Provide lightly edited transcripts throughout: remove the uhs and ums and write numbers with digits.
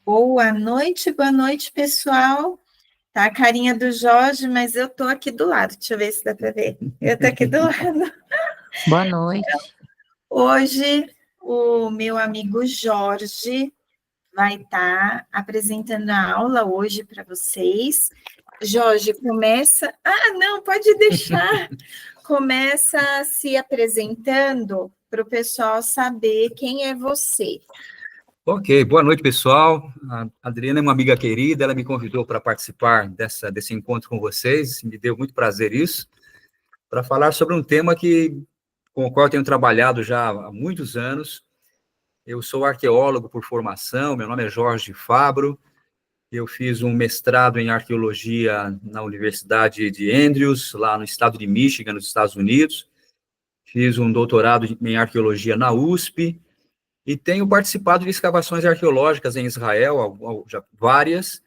Boa noite, pessoal. Tá a carinha do Jorge, mas eu tô aqui do lado. Deixa eu ver se dá para ver. Eu tô aqui do lado. Boa noite. Hoje, o meu amigo Jorge vai estar apresentando a aula hoje para vocês. Jorge, começa... Ah, não, pode deixar. Começa se apresentando para o pessoal saber quem é você. Ok, boa noite, pessoal. A Adriana é uma amiga querida, ela me convidou para participar desse encontro com vocês, me deu muito prazer isso, para falar sobre um tema com o qual eu tenho trabalhado já há muitos anos. Eu sou arqueólogo por formação, meu nome é Jorge Fabro, eu fiz um mestrado em arqueologia na Universidade de Andrews, lá no estado de Michigan, nos Estados Unidos, fiz um doutorado em arqueologia na USP, e tenho participado de escavações arqueológicas em Israel, já várias.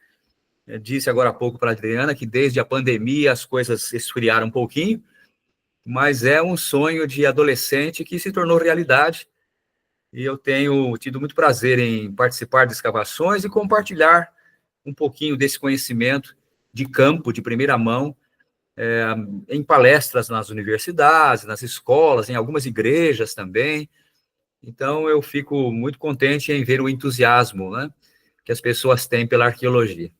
Disse agora há pouco para a Adriana que desde a pandemia as coisas esfriaram um pouquinho, mas é um sonho de adolescente que se tornou realidade, e eu tenho tido muito prazer em participar de escavações e compartilhar um pouquinho desse conhecimento de campo, de primeira mão, em palestras nas universidades, nas escolas, em algumas igrejas também. Então, eu fico muito contente em ver o entusiasmo, né, que as pessoas têm pela arqueologia.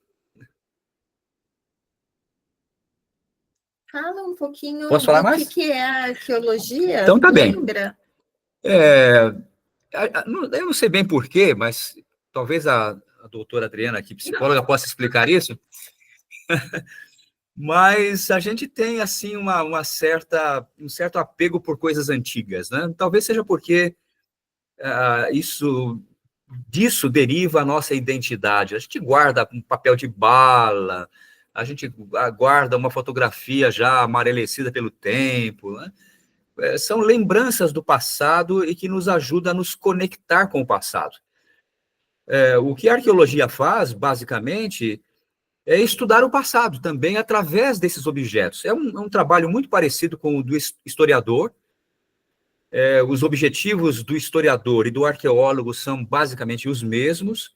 Fala um pouquinho Posso falar mais? do que é a arqueologia. Então, tá bem. Lembra? Eu não sei bem porquê, mas talvez a doutora Adriana, aqui, psicóloga, possa explicar isso. Mas a gente tem, assim, um certo apego por coisas antigas, né? Talvez seja porque disso deriva a nossa identidade. A gente guarda um papel de bala, a gente guarda uma fotografia já amarelecida pelo tempo, né? São lembranças do passado e que nos ajudam a nos conectar com o passado. O que a arqueologia faz, basicamente, é estudar o passado também através desses objetos. É um trabalho muito parecido com o do historiador. Os objetivos do historiador e do arqueólogo são basicamente os mesmos,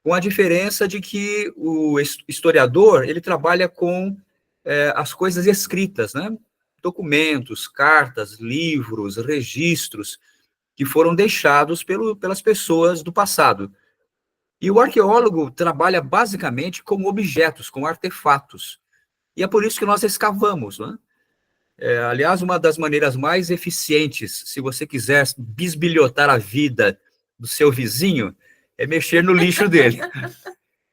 com a diferença de que o historiador ele trabalha com as coisas escritas, né? Documentos, cartas, livros, registros que foram deixados pelas pessoas do passado. E o arqueólogo trabalha basicamente com objetos, com artefatos. E é por isso que nós escavamos, né? Aliás, uma das maneiras mais eficientes, se você quiser bisbilhotar a vida do seu vizinho, é mexer no lixo dele.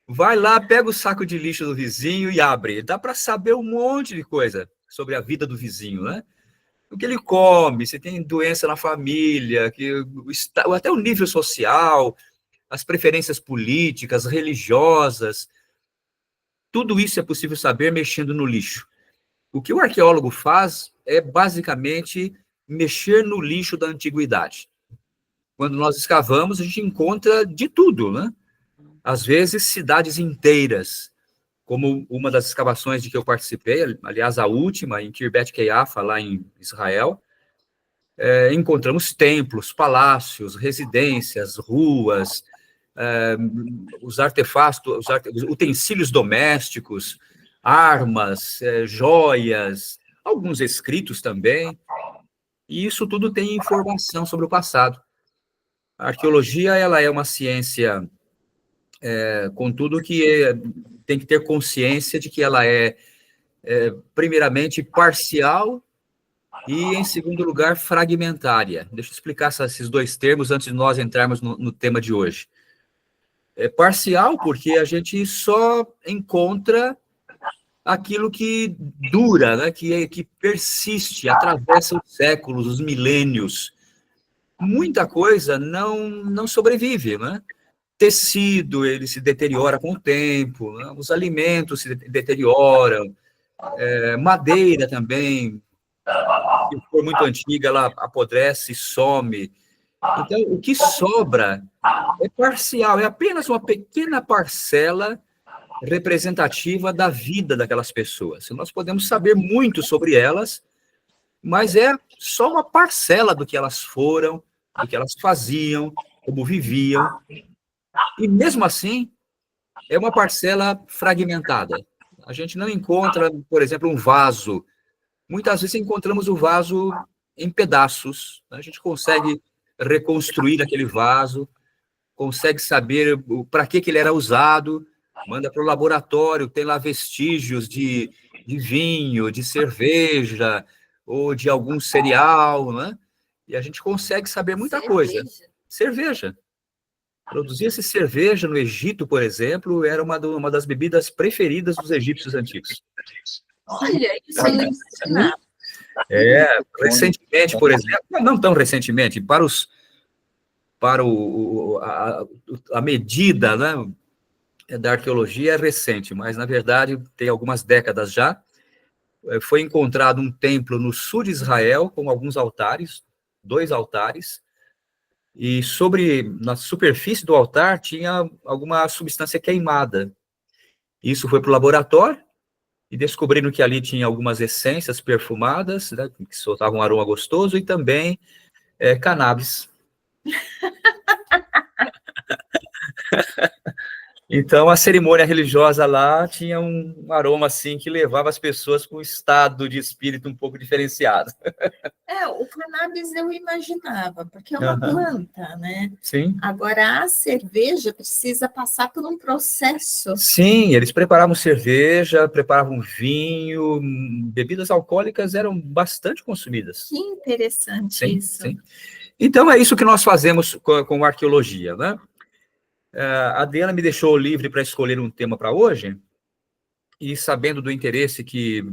Vai lá, pega o saco de lixo do vizinho e abre. Dá para saber um monte de coisa sobre a vida do vizinho, né? O que ele come, se tem doença na família, até o nível social, as preferências políticas, religiosas. Tudo isso é possível saber mexendo no lixo. O que o arqueólogo faz é, basicamente, mexer no lixo da antiguidade. Quando nós escavamos, a gente encontra de tudo, né? Às vezes, cidades inteiras, como uma das escavações de que eu participei, aliás, a última, em Khirbet Qeiyafa, lá em Israel, encontramos templos, palácios, residências, ruas, os artefatos, os utensílios domésticos, armas, joias, alguns escritos também, e isso tudo tem informação sobre o passado. A arqueologia ela é uma ciência, contudo, que tem que ter consciência de que ela primeiramente, parcial e, em segundo lugar, fragmentária. Deixa eu explicar esses dois termos antes de nós entrarmos no tema de hoje. É parcial porque a gente só encontra aquilo que dura, né? que persiste, atravessa os séculos, os milênios. Muita coisa não sobrevive, né? Tecido, ele se deteriora com o tempo, né? Os alimentos se deterioram, madeira também, se for muito antiga, ela apodrece e some. Então, o que sobra é parcial, é apenas uma pequena parcela representativa da vida daquelas pessoas. Nós podemos saber muito sobre elas, mas é só uma parcela do que elas foram, do que elas faziam, como viviam. E mesmo assim, é uma parcela fragmentada. A gente não encontra, por exemplo, um vaso. Muitas vezes encontramos o vaso em pedaços. A gente consegue reconstruir aquele vaso, consegue saber para que ele era usado, manda para o laboratório, tem lá vestígios de vinho, de cerveja, ou de algum cereal, né? E a gente consegue saber muita coisa. Cerveja. Produzia-se cerveja no Egito, por exemplo, era uma das bebidas preferidas dos egípcios antigos. Olha, isso eu não ensinava. Recentemente, por exemplo, não tão recentemente, a medida, né, da arqueologia é recente, mas, na verdade, tem algumas décadas já, foi encontrado um templo no sul de Israel, com alguns altares, 2 altares, e na superfície do altar tinha alguma substância queimada. Isso foi para o laboratório, e descobriram que ali tinha algumas essências perfumadas, né, que soltavam um aroma gostoso, e também cannabis. Então, a cerimônia religiosa lá tinha um aroma, assim, que levava as pessoas para um estado de espírito um pouco diferenciado. O cannabis eu imaginava, porque é uma planta, né? Sim. Agora, a cerveja precisa passar por um processo. Sim, eles preparavam cerveja, preparavam vinho, bebidas alcoólicas eram bastante consumidas. Que interessante sim, isso. Sim. Então, é isso que nós fazemos com a arqueologia, né? A Adriana me deixou livre para escolher um tema para hoje, e sabendo do interesse que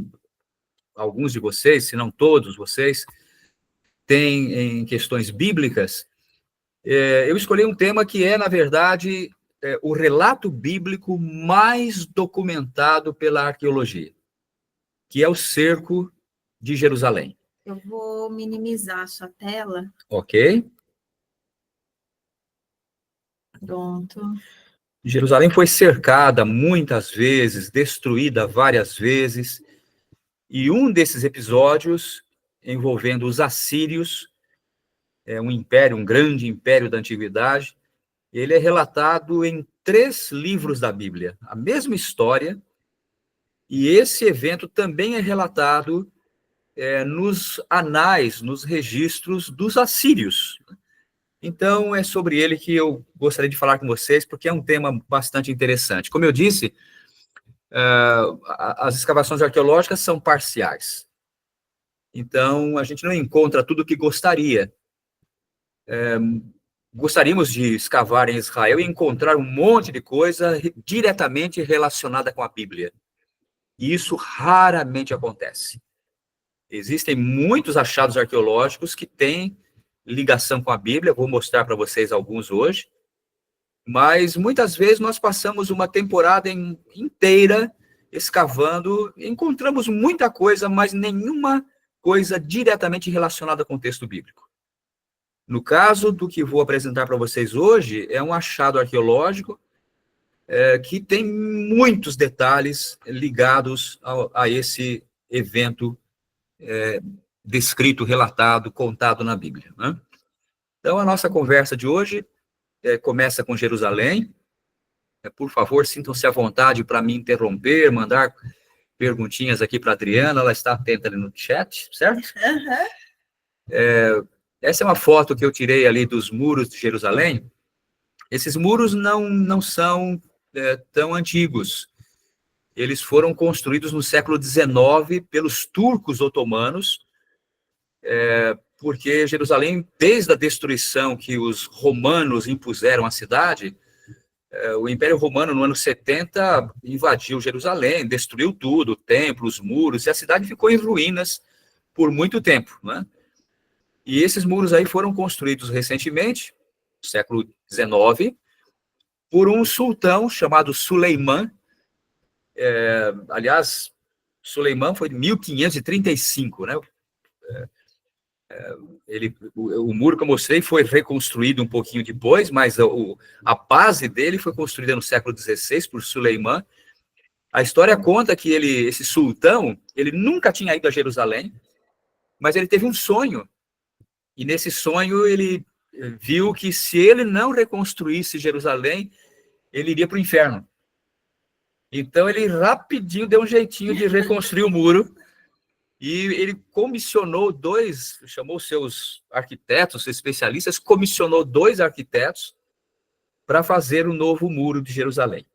alguns de vocês, se não todos vocês, têm em questões bíblicas, eu escolhi um tema que é, na verdade, o relato bíblico mais documentado pela arqueologia, que é o cerco de Jerusalém. Eu vou minimizar a sua tela. Ok. Pronto. Jerusalém foi cercada muitas vezes, destruída várias vezes, e um desses episódios, envolvendo os assírios, um grande império da antiguidade, ele é relatado em 3 livros da Bíblia, a mesma história, e esse evento também é relatado nos anais, nos registros dos assírios. Então, é sobre ele que eu gostaria de falar com vocês, porque é um tema bastante interessante. Como eu disse, as escavações arqueológicas são parciais. Então, a gente não encontra tudo o que gostaria. Gostaríamos de escavar em Israel e encontrar um monte de coisa diretamente relacionada com a Bíblia. E isso raramente acontece. Existem muitos achados arqueológicos que têm ligação com a Bíblia, vou mostrar para vocês alguns hoje, mas muitas vezes nós passamos uma temporada inteira escavando, encontramos muita coisa, mas nenhuma coisa diretamente relacionada com o texto bíblico. No caso do que vou apresentar para vocês hoje, é um achado arqueológico que tem muitos detalhes ligados a esse evento descrito, relatado, contado na Bíblia, né? Então, a nossa conversa de hoje começa com Jerusalém. Por favor, sintam-se à vontade para me interromper, mandar perguntinhas aqui para a Adriana, ela está atenta ali no chat, certo? Essa é uma foto que eu tirei ali dos muros de Jerusalém. Esses muros não são tão antigos. Eles foram construídos no século XIX pelos turcos otomanos, porque Jerusalém, desde a destruição que os romanos impuseram à cidade, o Império Romano, no ano 70, invadiu Jerusalém, destruiu tudo, o templo, os muros, e a cidade ficou em ruínas por muito tempo, né? E esses muros aí foram construídos recentemente, no século XIX, por um sultão chamado Suleimã. Aliás, Suleimã foi em 1535, né? O muro que eu mostrei foi reconstruído um pouquinho depois, mas a base dele foi construída no século XVI por Suleimã. A história conta que esse sultão, ele nunca tinha ido a Jerusalém, mas ele teve um sonho, e nesse sonho ele viu que se ele não reconstruísse Jerusalém, ele iria para o inferno. Então, ele rapidinho deu um jeitinho de reconstruir o muro, e ele comissionou chamou seus arquitetos, especialistas, comissionou 2 arquitetos para fazer o novo muro de Jerusalém.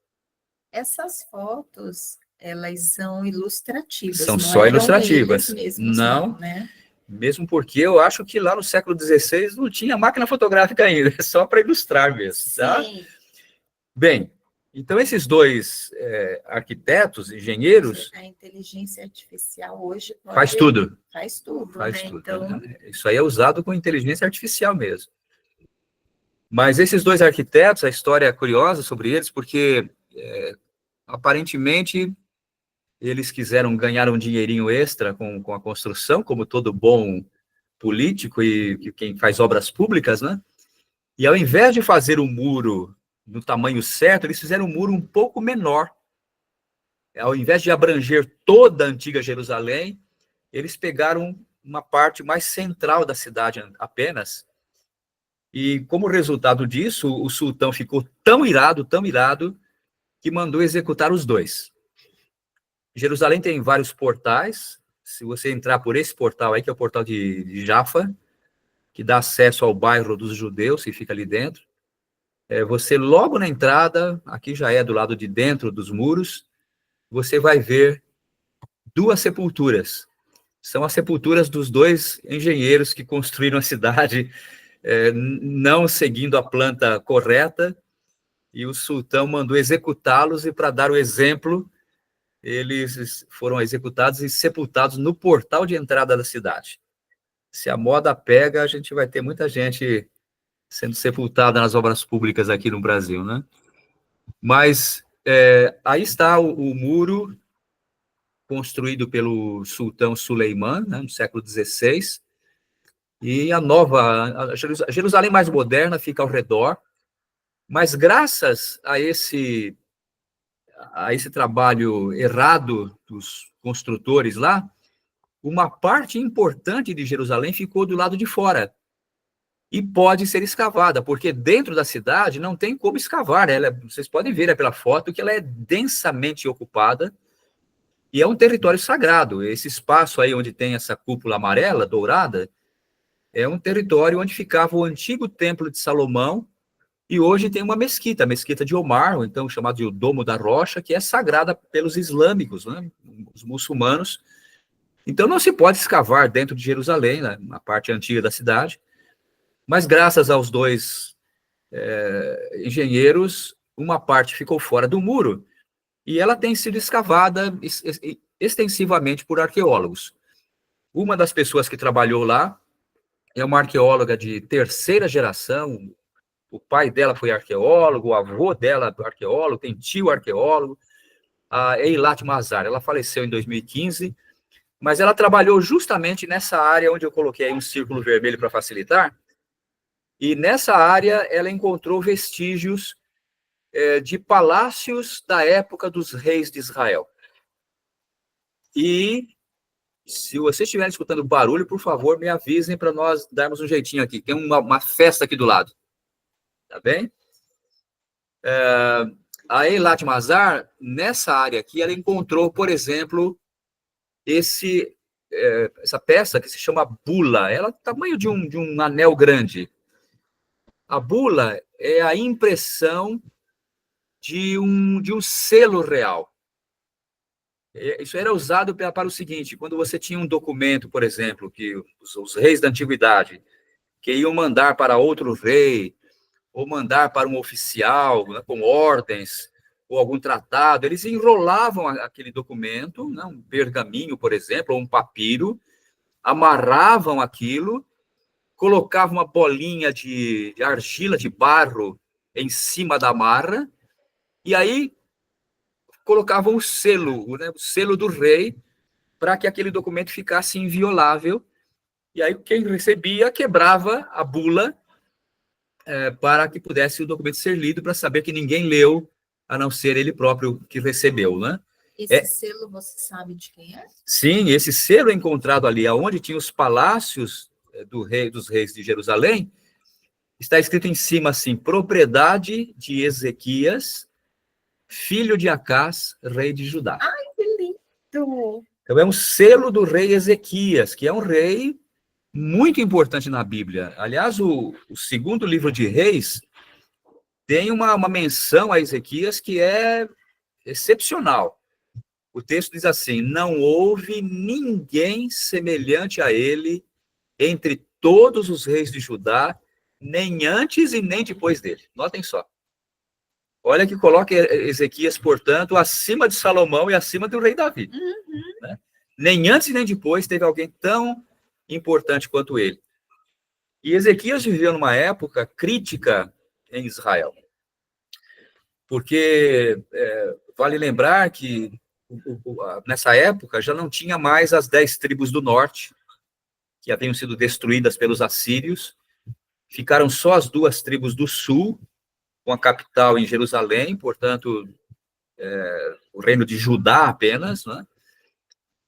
Essas fotos, elas são ilustrativas, São não só eram ilustrativas. eles mesmos, Não, né? mesmo porque eu acho que lá no século XVI não tinha máquina fotográfica ainda, é só para ilustrar mesmo, tá? Sim. Bem, então esses 2 arquitetos, engenheiros... A inteligência artificial hoje faz tudo. Faz tudo, Faz né? tudo. Então... Isso aí é usado com inteligência artificial mesmo. Mas esses 2 arquitetos, a história é curiosa sobre eles, porque aparentemente eles quiseram ganhar um dinheirinho extra com a construção, como todo bom político e quem faz obras públicas, né? E ao invés de fazer o muro no tamanho certo, eles fizeram um muro um pouco menor. Ao invés de abranger toda a antiga Jerusalém, eles pegaram uma parte mais central da cidade apenas. E como resultado disso, o sultão ficou tão irado, que mandou executar os 2. Jerusalém tem vários portais. Se você entrar por esse portal aí, que é o portal de Jaffa, que dá acesso ao bairro dos judeus, que fica ali dentro, você logo na entrada, aqui já é do lado de dentro dos muros, você vai ver 2 sepulturas. São as sepulturas dos 2 engenheiros que construíram a cidade, não seguindo a planta correta, e o sultão mandou executá-los, e para dar o exemplo, eles foram executados e sepultados no portal de entrada da cidade. Se a moda pega, a gente vai ter muita gente sendo sepultada nas obras públicas aqui no Brasil, né? Mas aí está o muro construído pelo sultão Suleiman, né, no século XVI, e a Jerusalém mais moderna fica ao redor, mas graças a esse trabalho errado dos construtores lá, uma parte importante de Jerusalém ficou do lado de fora e pode ser escavada, porque dentro da cidade não tem como escavar, né? Vocês podem ver pela foto que ela é densamente ocupada e é um território sagrado. Esse espaço aí onde tem essa cúpula amarela, dourada, é um território onde ficava o antigo templo de Salomão, e hoje tem uma mesquita, a mesquita de Omar, ou então chamada de o Domo da Rocha, que é sagrada pelos islâmicos, né, os muçulmanos. Então não se pode escavar dentro de Jerusalém, né, na parte antiga da cidade, mas graças aos 2 engenheiros, uma parte ficou fora do muro, e ela tem sido escavada extensivamente por arqueólogos. Uma das pessoas que trabalhou lá é uma arqueóloga de 3ª geração. O pai dela foi arqueólogo, o avô dela arqueólogo, tem tio arqueólogo, a Eilat Mazar. Ela faleceu em 2015, mas ela trabalhou justamente nessa área onde eu coloquei aí um círculo vermelho para facilitar, e nessa área ela encontrou vestígios de palácios da época dos reis de Israel. E se vocês estiverem escutando barulho, por favor, me avisem para nós darmos um jeitinho aqui. Tem uma festa aqui do lado. Tá bem? A Eilat Mazar, nessa área aqui, ela encontrou, por exemplo, essa peça que se chama bula. Ela é do tamanho de um anel grande. A bula é a impressão de um selo real. Isso era usado para o seguinte: quando você tinha um documento, por exemplo, que os reis da antiguidade que iam mandar para outro rei, ou mandar para um oficial, né, com ordens, ou algum tratado, eles enrolavam aquele documento, né, um pergaminho, por exemplo, ou um papiro, amarravam aquilo, colocavam uma bolinha de argila, de barro, em cima da amarra, e aí colocavam o selo, né, o selo do rei, para que aquele documento ficasse inviolável, e aí quem recebia quebrava a bula, para que pudesse o documento ser lido, para saber que ninguém leu, a não ser ele próprio que recebeu, né? Esse selo você sabe de quem é? Sim, esse selo é encontrado ali, onde tinha os palácios dos reis de Jerusalém, está escrito em cima assim: propriedade de Ezequias, filho de Acás, rei de Judá. Ai, que lindo! Então é um selo do rei Ezequias, que é um rei muito importante na Bíblia. Aliás, o segundo livro de Reis tem uma menção a Ezequias que é excepcional. O texto diz assim: não houve ninguém semelhante a ele entre todos os reis de Judá, nem antes e nem depois dele. Notem só. Olha que coloca Ezequias, portanto, acima de Salomão e acima do rei Davi. Uhum. Né? Nem antes e nem depois teve alguém tão importante quanto ele. E Ezequias viveu numa época crítica em Israel. Porque vale lembrar que nessa época já não tinha mais as 10 tribos do norte, que haviam sido destruídas pelos assírios. Ficaram só as 2 tribos do sul, com a capital em Jerusalém, portanto, o reino de Judá apenas, né?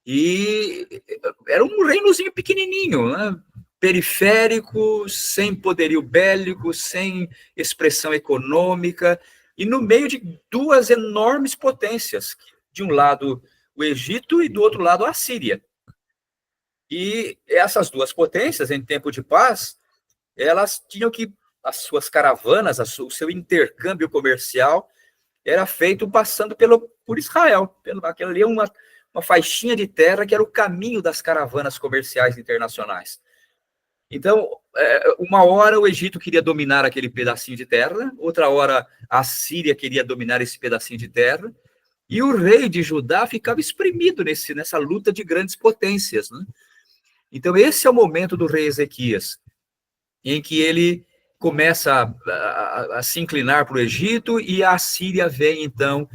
E era um reinozinho pequenininho, né? Periférico, sem poderio bélico, sem expressão econômica, e no meio de 2 enormes potências, de um lado o Egito e do outro lado a Síria. E essas 2 potências, em tempo de paz, elas tinham que, as suas caravanas, o seu intercâmbio comercial era feito passando por Israel. Aquela ali é uma faixinha de terra que era o caminho das caravanas comerciais internacionais. Então, uma hora o Egito queria dominar aquele pedacinho de terra, outra hora a Síria queria dominar esse pedacinho de terra, e o rei de Judá ficava espremido nessa luta de grandes potências, né? Então, esse é o momento do rei Ezequias, em que ele começa a se inclinar para o Egito, e a Síria vem, então,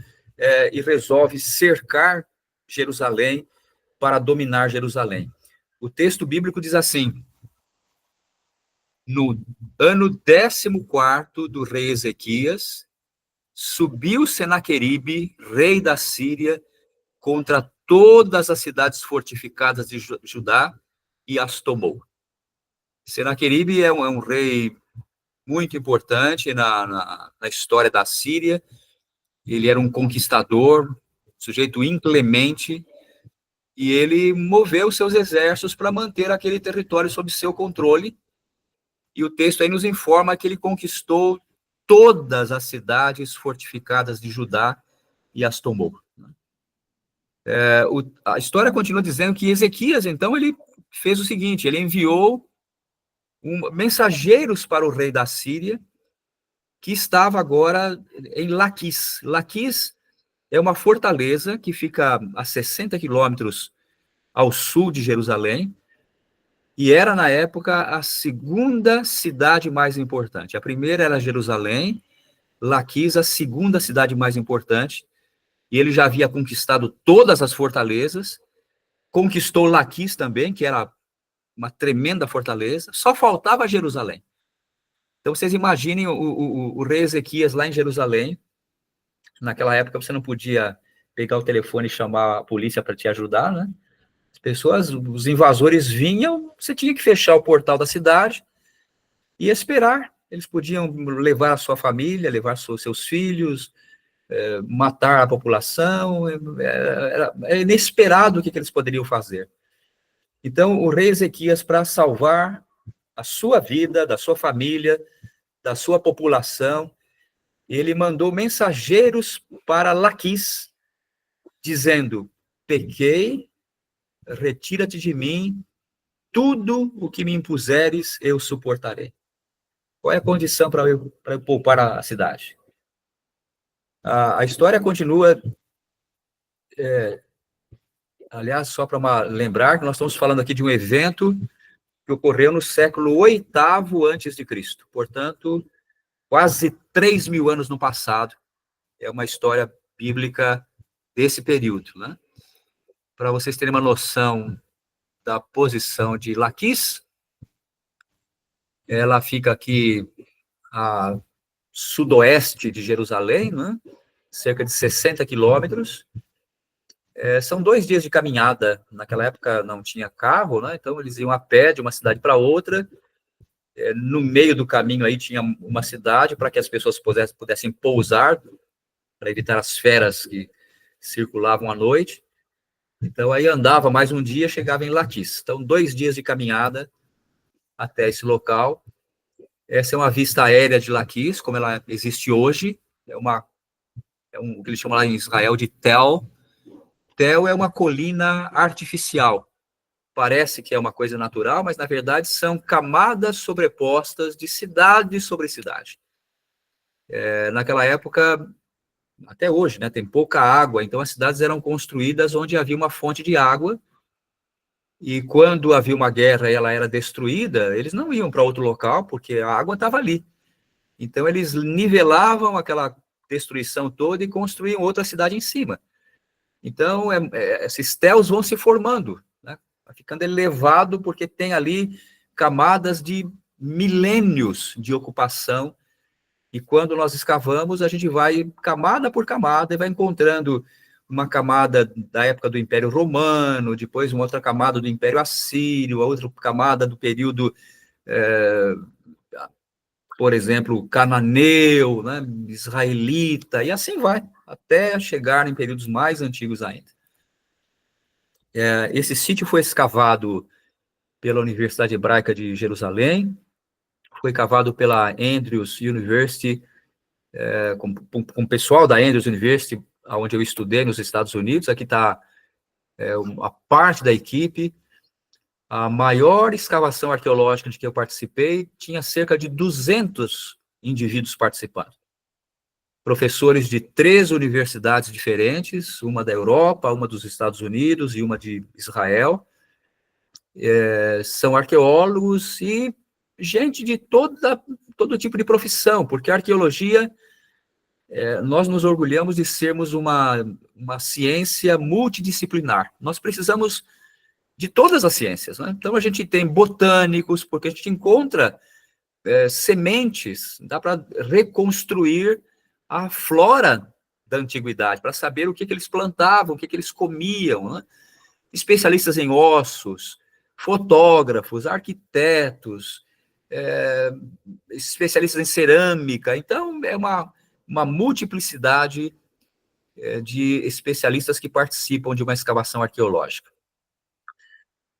e resolve cercar Jerusalém para dominar Jerusalém. O texto bíblico diz assim: no ano 14º do rei Ezequias, subiu Senaqueribe, rei da Síria, contra todas as cidades fortificadas de Judá e as tomou. Senaqueribe é um rei muito importante na história da Síria. Ele era um conquistador, sujeito inclemente, e ele moveu seus exércitos para manter aquele território sob seu controle. E o texto aí nos informa que ele conquistou todas as cidades fortificadas de Judá e as tomou. A história continua dizendo que Ezequias, então, ele fez o seguinte: ele enviou mensageiros para o rei da Síria, que estava agora em Laquis. Laquis é uma fortaleza que fica a 60 quilômetros ao sul de Jerusalém, e era, na época, a segunda cidade mais importante. A primeira era Jerusalém, Laquis, a segunda cidade mais importante, e ele já havia conquistado todas as fortalezas, conquistou Laquis também, que era uma tremenda fortaleza, só faltava Jerusalém. Então, vocês imaginem o rei Ezequias lá em Jerusalém. Naquela época, você não podia pegar o telefone e chamar a polícia para te ajudar, né? As pessoas, os invasores vinham, você tinha que fechar o portal da cidade e esperar. Eles podiam levar a sua família, levar seus filhos, matar a população. Era inesperado o que eles poderiam fazer. Então, o rei Ezequias, para salvar a sua vida, da sua família, da sua população, ele mandou mensageiros para Laquis, dizendo: pequei, retira-te de mim, tudo o que me impuseres eu suportarei. Qual é a condição para eu poupar a cidade? A história continua, aliás, só para lembrar que nós estamos falando aqui de um evento que ocorreu no século VIII antes de Cristo, portanto, quase 3.000 anos no passado. É uma história bíblica desse período, né? Para vocês terem uma noção da posição de Laquis, ela fica aqui a sudoeste de Jerusalém, né? Cerca de 60 quilômetros. São 2 dias de caminhada. Naquela época não tinha carro, né? Então eles iam a pé de uma cidade para outra, No meio do caminho aí tinha uma cidade para que as pessoas pudessem pousar, para evitar as feras que circulavam à noite. Então, aí andava mais um dia, chegava em Laquis. Então, 2 dias de caminhada até esse local. Essa é uma vista aérea de Laquis, como ela existe hoje. O que eles chamam lá em Israel de Tel. Tel é uma colina artificial. Parece que é uma coisa natural, mas, na verdade, são camadas sobrepostas de cidade sobre cidade. Naquela época, até hoje, né, tem pouca água, então as cidades eram construídas onde havia uma fonte de água, e quando havia uma guerra e ela era destruída, eles não iam para outro local, porque a água estava ali. Então, eles nivelavam aquela destruição toda e construíam outra cidade em cima. Então, esses téus vão se formando, né? Vai ficando elevado, porque tem ali camadas de milênios de ocupação, e quando nós escavamos, a gente vai camada por camada e vai encontrando uma camada da época do Império Romano, depois uma outra camada do Império Assírio, a outra camada do período, por exemplo, cananeu, né, israelita, e assim vai, até chegar em períodos mais antigos ainda. Esse sítio foi escavado pela Universidade Hebraica de Jerusalém, foi cavado pela Andrews University, com o pessoal da Andrews University, onde eu estudei nos Estados Unidos. Aqui está a parte da equipe. A maior escavação arqueológica de que eu participei tinha cerca de 200 indivíduos participando. Professores de 3 universidades diferentes, uma da Europa, uma dos Estados Unidos e uma de Israel. São arqueólogos e gente de todo tipo de profissão, porque a arqueologia, nós nos orgulhamos de sermos uma ciência multidisciplinar. Nós precisamos de todas as ciências, né? Então, a gente tem botânicos, porque a gente encontra sementes, dá para reconstruir a flora da antiguidade, para saber o que eles plantavam, o que eles comiam, né? Especialistas em ossos, fotógrafos, arquitetos, especialistas em cerâmica. Então, é uma multiplicidade de especialistas que participam de uma escavação arqueológica.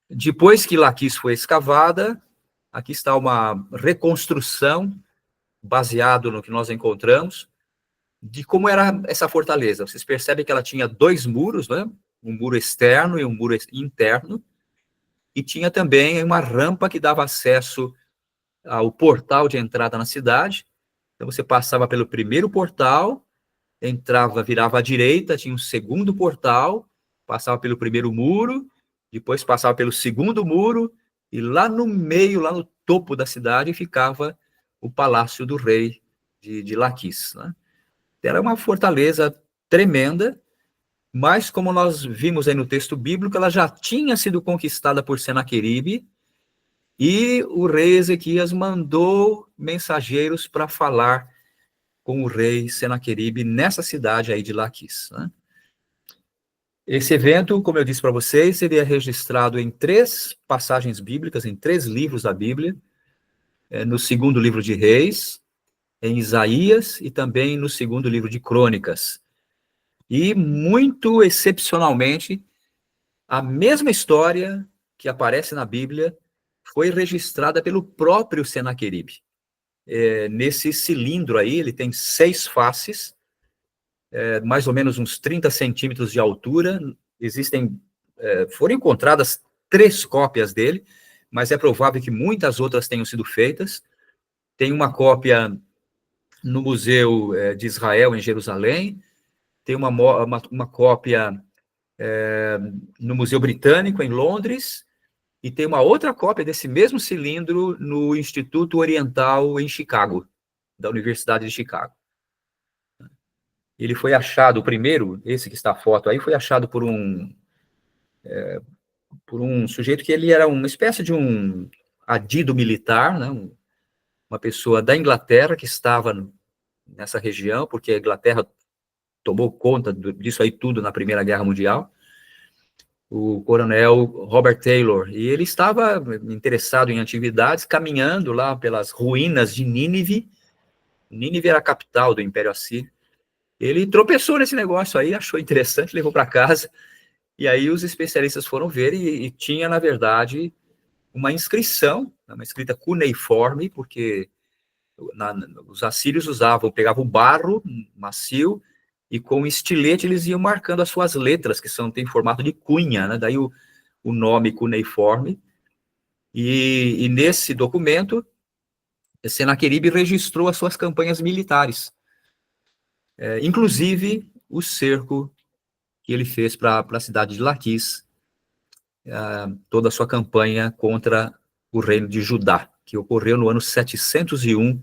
Depois que Laquis foi escavada, aqui está uma reconstrução, baseado no que nós encontramos, de como era essa fortaleza. Vocês percebem que ela tinha 2 muros, né? Um muro externo e um muro interno, e tinha também uma rampa que dava acesso ao portal de entrada na cidade. Então, você passava pelo primeiro portal, entrava, virava à direita, tinha um segundo portal, passava pelo primeiro muro, depois passava pelo segundo muro, e lá no meio, lá no topo da cidade, ficava o Palácio do Rei de Laquis, né? Era uma fortaleza tremenda, mas, como nós vimos aí no texto bíblico, ela já tinha sido conquistada por Senaqueribe, e o rei Ezequias mandou mensageiros para falar com o rei Senaqueribe nessa cidade aí de Laquis, né? Esse evento, como eu disse para vocês, ele é registrado em 3 passagens bíblicas, em 3 livros da Bíblia, no 2º livro de Reis, em Isaías e também no 2º livro de Crônicas. E, muito excepcionalmente, a mesma história que aparece na Bíblia foi registrada pelo próprio Senaqueribe. Nesse cilindro aí, ele tem 6 faces, mais ou menos uns 30 centímetros de altura. Foram encontradas 3 cópias dele, mas é provável que muitas outras tenham sido feitas. Tem uma cópia no Museu de Israel, em Jerusalém, tem uma cópia no Museu Britânico, em Londres, e tem uma outra cópia desse mesmo cilindro no Instituto Oriental, em Chicago, da Universidade de Chicago. Ele foi achado, o primeiro, esse que está a foto aí, foi achado por um sujeito que ele era uma espécie de um adido militar, né? Uma pessoa da Inglaterra que estava nessa região, porque a Inglaterra tomou conta disso aí tudo na Primeira Guerra Mundial. o coronel Robert Taylor, e ele estava interessado em atividades, caminhando lá pelas ruínas de Nínive. Nínive era a capital do Império Assírio. Ele tropeçou nesse negócio aí, achou interessante, levou para casa, e aí os especialistas foram ver, e tinha, na verdade, uma inscrição, uma escrita cuneiforme, porque os assírios pegavam barro macio, e com estilete eles iam marcando as suas letras, que têm formato de cunha, né? Daí o nome cuneiforme, e nesse documento, Senaqueribe registrou as suas campanhas militares, inclusive o cerco que ele fez para a cidade de Laquis, toda a sua campanha contra o reino de Judá, que ocorreu no ano 701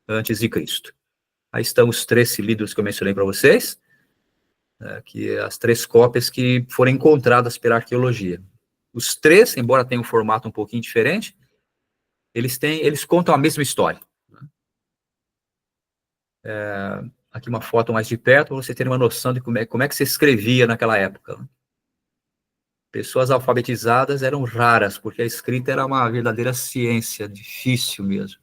a.C. Aí estão os 13 livros que eu mencionei para vocês, que as 3 cópias que foram encontradas pela arqueologia. Os 3, embora tenham um formato um pouquinho diferente, eles contam a mesma história. Aqui uma foto mais de perto, para você ter uma noção de como é que se escrevia naquela época. Pessoas alfabetizadas eram raras, porque a escrita era uma verdadeira ciência, difícil mesmo.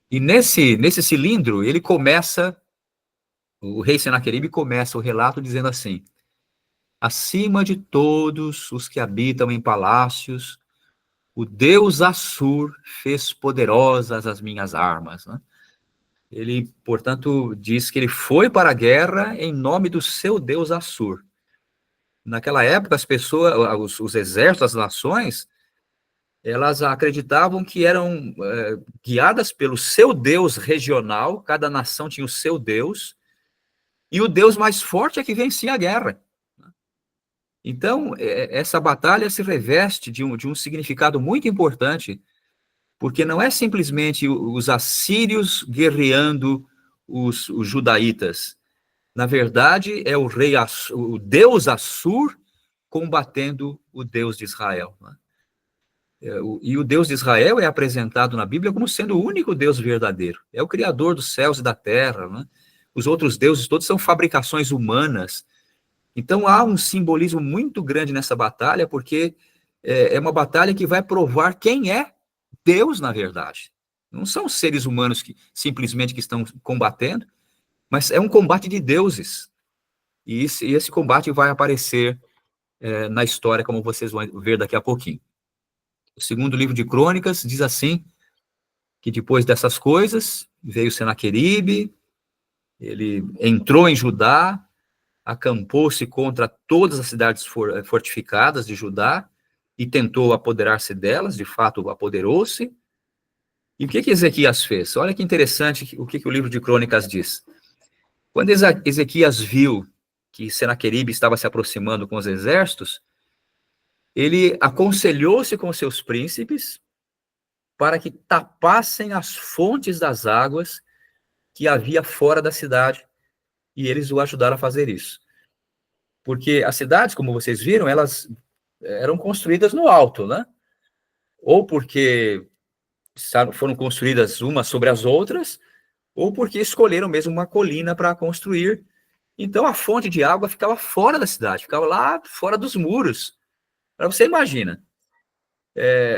E nesse cilindro, o rei Senaqueribe começa o relato dizendo assim: acima de todos os que habitam em palácios, o Deus Assur fez poderosas as minhas armas. Né? Ele, portanto, diz que ele foi para a guerra em nome do seu Deus Assur. Naquela época, as pessoas, os exércitos das nações, elas acreditavam que eram guiadas pelo seu Deus regional, cada nação tinha o seu Deus, e o Deus mais forte é que vencia a guerra. Então, essa batalha se reveste de um significado muito importante, porque não é simplesmente os assírios guerreando os judaítas. Na verdade, é o Deus Assur combatendo o Deus de Israel. Né? E o Deus de Israel é apresentado na Bíblia como sendo o único Deus verdadeiro. É o Criador dos céus e da terra. Né? Os outros deuses todos são fabricações humanas. Então, há um simbolismo muito grande nessa batalha, porque é uma batalha que vai provar quem é Deus, na verdade. Não são seres humanos que simplesmente que estão combatendo, mas é um combate de deuses. E esse combate vai aparecer na história, como vocês vão ver daqui a pouquinho. O segundo livro de Crônicas diz assim, que depois dessas coisas, veio Senaqueribe, ele entrou em Judá, acampou-se contra todas as cidades fortificadas de Judá e tentou apoderar-se delas, de fato apoderou-se. E o que Ezequias fez? Olha que interessante o que o livro de Crônicas diz. Quando Ezequias viu que Senaqueribe estava se aproximando com os exércitos, ele aconselhou-se com seus príncipes para que tapassem as fontes das águas que havia fora da cidade, e eles o ajudaram a fazer isso. Porque as cidades, como vocês viram, elas eram construídas no alto, né? Ou porque foram construídas umas sobre as outras, ou porque escolheram mesmo uma colina para construir. Então, a fonte de água ficava fora da cidade, ficava lá fora dos muros. Para você imagina,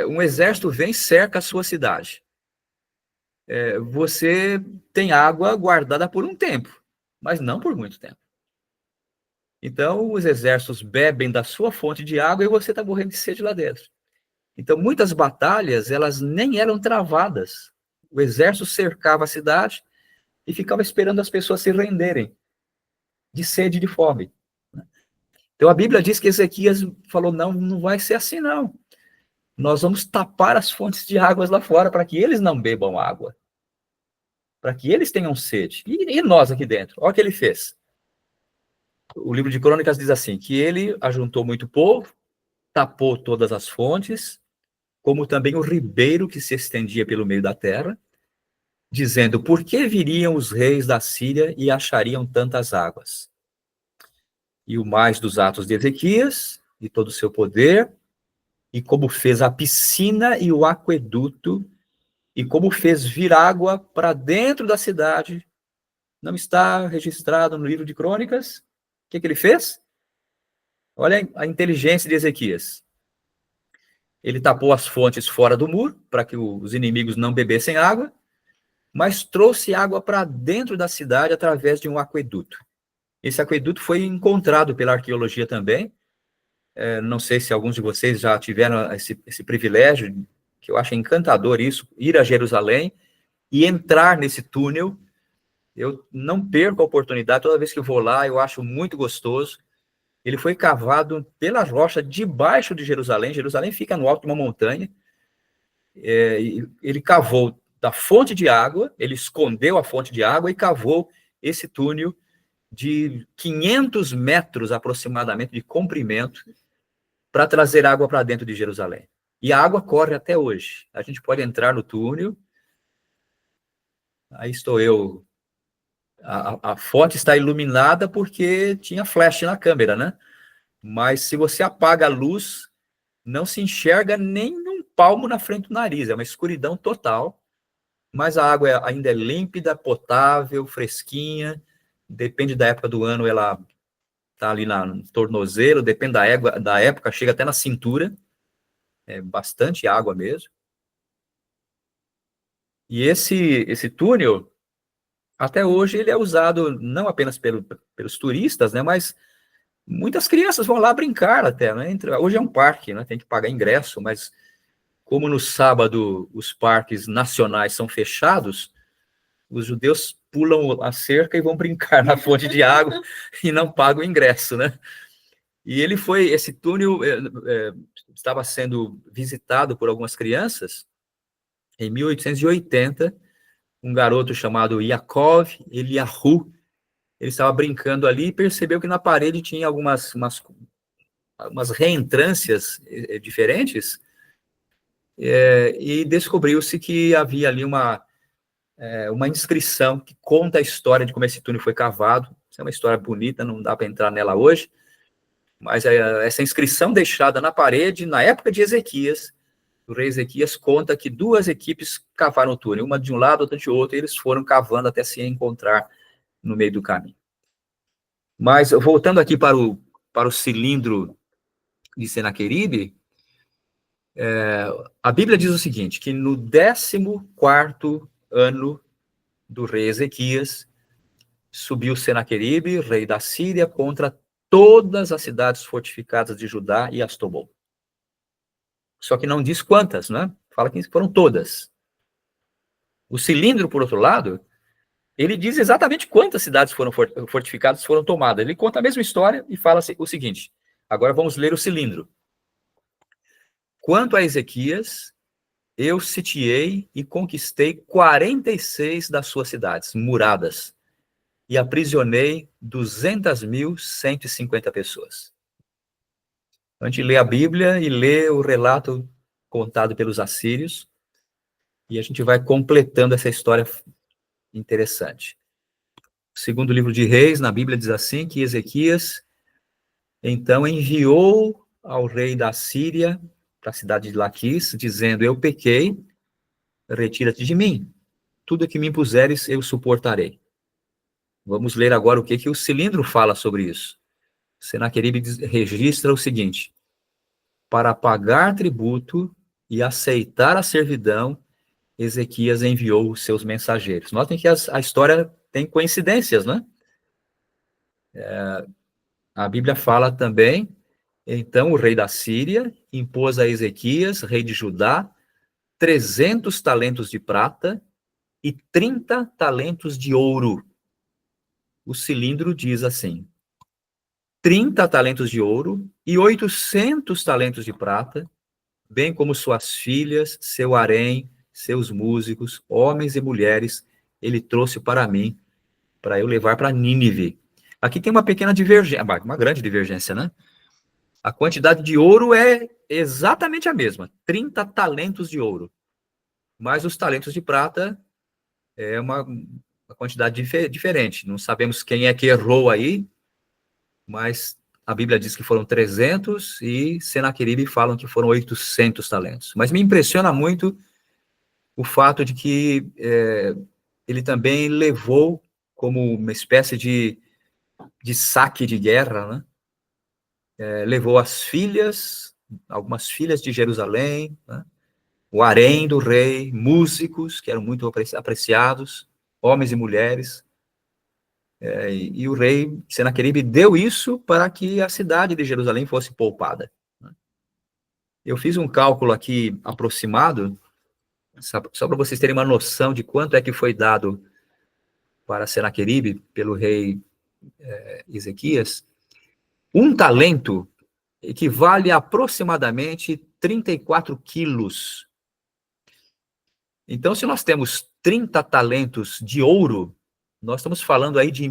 um exército vem e cerca a sua cidade. Você tem água guardada por um tempo, mas não por muito tempo. Então, os exércitos bebem da sua fonte de água e você está morrendo de sede lá dentro. Então, muitas batalhas, elas nem eram travadas. O exército cercava a cidade e ficava esperando as pessoas se renderem de sede e de fome. Então, a Bíblia diz que Ezequias falou, não vai ser assim, não. Nós vamos tapar as fontes de águas lá fora para que eles não bebam água. Para que eles tenham sede. E nós aqui dentro? Olha o que ele fez. O livro de Crônicas diz assim, que ele ajuntou muito povo, tapou todas as fontes, como também o ribeiro que se estendia pelo meio da terra, dizendo, por que viriam os reis da Síria e achariam tantas águas? E o mais dos atos de Ezequias, e todo o seu poder, e como fez a piscina e o aqueduto, e como fez vir água para dentro da cidade, não está registrado no livro de Crônicas? O que ele fez? Olha a inteligência de Ezequias. Ele tapou as fontes fora do muro, para que os inimigos não bebessem água, mas trouxe água para dentro da cidade através de um aqueduto. Esse aqueduto foi encontrado pela arqueologia também. Não sei se alguns de vocês já tiveram esse privilégio, que eu acho encantador isso, ir a Jerusalém e entrar nesse túnel. Eu não perco a oportunidade, toda vez que eu vou lá, eu acho muito gostoso. Ele foi cavado pela rocha debaixo de Jerusalém. Jerusalém fica no alto de uma montanha. Ele cavou da fonte de água, ele escondeu a fonte de água e cavou esse túnel de 500 metros aproximadamente de comprimento para trazer água para dentro de Jerusalém. E a água corre até hoje. A gente pode entrar no túnel. Aí estou eu. A fonte está iluminada porque tinha flash na câmera, né? Mas se você apaga a luz, não se enxerga nem um palmo na frente do nariz. É uma escuridão total. Mas a água ainda é límpida, potável, fresquinha. Depende da época do ano, ela está ali no tornozelo. Depende da época, chega até na cintura. É bastante água mesmo. E esse túnel, até hoje, ele é usado não apenas pelos turistas, né, mas muitas crianças vão lá brincar até, né? Hoje é um parque, né, tem que pagar ingresso, mas como no sábado os parques nacionais são fechados, os judeus pulam a cerca e vão brincar na fonte de água e não pagam o ingresso, né? E esse túnel estava sendo visitado por algumas crianças em 1880, um garoto chamado Yaakov Eliyahu, ele estava brincando ali e percebeu que na parede tinha umas reentrâncias diferentes, e descobriu-se que havia ali uma inscrição que conta a história de como esse túnel foi cavado. Isso é uma história bonita, não dá para entrar nela hoje, mas essa inscrição deixada na parede, na época de Ezequias, o rei Ezequias conta que duas equipes cavaram o túnel, uma de um lado, outra de outro, e eles foram cavando até se encontrar no meio do caminho. Mas, voltando aqui para o cilindro de Senaqueribe, a Bíblia diz o seguinte, que no 14º ano do rei Ezequias, subiu Senaqueribe, rei da Síria, contra todas as cidades fortificadas de Judá e as tomou. Só que não diz quantas, né? Fala que foram todas. O cilindro, por outro lado, ele diz exatamente quantas cidades foram fortificadas, foram tomadas. Ele conta a mesma história e fala o seguinte. Agora vamos ler o cilindro. Quanto a Ezequias, eu sitiei e conquistei 46 das suas cidades, muradas, e aprisionei 200.150 pessoas. A gente lê a Bíblia e lê o relato contado pelos assírios, e a gente vai completando essa história interessante. O segundo livro de Reis, na Bíblia, diz assim, que Ezequias, então, enviou ao rei da Síria, para a cidade de Laquis, dizendo, eu pequei, retira-te de mim, tudo que me impuseres eu suportarei. Vamos ler agora o que o cilindro fala sobre isso. Senaqueribe registra o seguinte, para pagar tributo e aceitar a servidão, Ezequias enviou os seus mensageiros. Notem que a história tem coincidências, né? A Bíblia fala também, então o rei da Síria impôs a Ezequias, rei de Judá, 300 talentos de prata e 30 talentos de ouro. O cilindro diz assim, 30 talentos de ouro e 800 talentos de prata, bem como suas filhas, seu harém, seus músicos, homens e mulheres, ele trouxe para mim, para eu levar para Nínive. Aqui tem uma pequena divergência, uma grande divergência, né? A quantidade de ouro é exatamente a mesma, 30 talentos de ouro. Mas os talentos de prata é uma quantidade diferente. Não sabemos quem é que errou aí, mas a Bíblia diz que foram 300 e Senaqueribe falam que foram 800 talentos. Mas me impressiona muito o fato de que ele também levou como uma espécie de saque de guerra, né? levou as filhas, algumas filhas de Jerusalém, né? O harém do rei, músicos, que eram muito apreciados, homens e mulheres, e o rei Senaqueribe deu isso para que a cidade de Jerusalém fosse poupada. Eu fiz um cálculo aqui aproximado, só para vocês terem uma noção de quanto é que foi dado para Senaqueribe pelo rei Ezequias. Um talento equivale a aproximadamente 34 quilos. Então, se nós temos 30 talentos de ouro, nós estamos falando aí de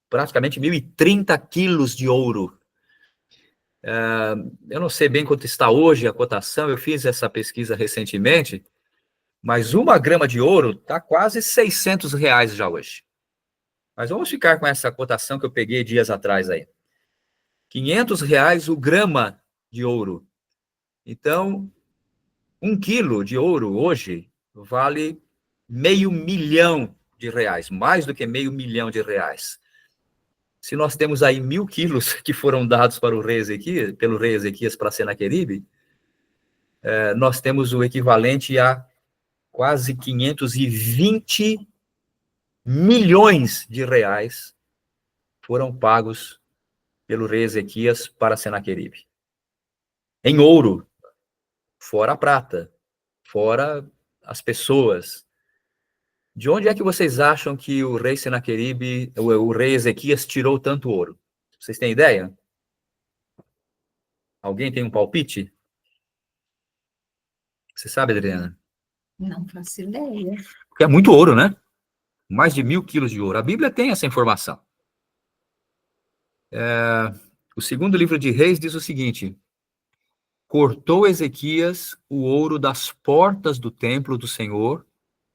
praticamente 1.030 quilos de ouro. Eu não sei bem quanto está hoje a cotação, eu fiz essa pesquisa recentemente, mas 1 grama de ouro está quase R$ 600 já hoje. Mas vamos ficar com essa cotação que eu peguei dias atrás aí. R$ 500 o grama de ouro. Então, 1 quilo de ouro hoje vale R$ 500 mil, mais do que R$ 500 mil. Se nós temos aí 1.000 quilos que foram dados para o rei Ezequias, pelo rei Ezequias para Senaqueribe, nós temos o equivalente a quase 520 milhões de reais foram pagos pelo rei Ezequias para Senaqueribe. Em ouro, fora a prata, fora as pessoas. De onde é que vocês acham que o rei Senaqueribe, o rei Ezequias tirou tanto ouro? Vocês têm ideia? Alguém tem um palpite? Você sabe, Adriana? Não faço ideia. Porque é muito ouro, né? Mais de 1.000 quilos de ouro. A Bíblia tem essa informação. O segundo livro de Reis diz o seguinte: cortou Ezequias o ouro das portas do templo do Senhor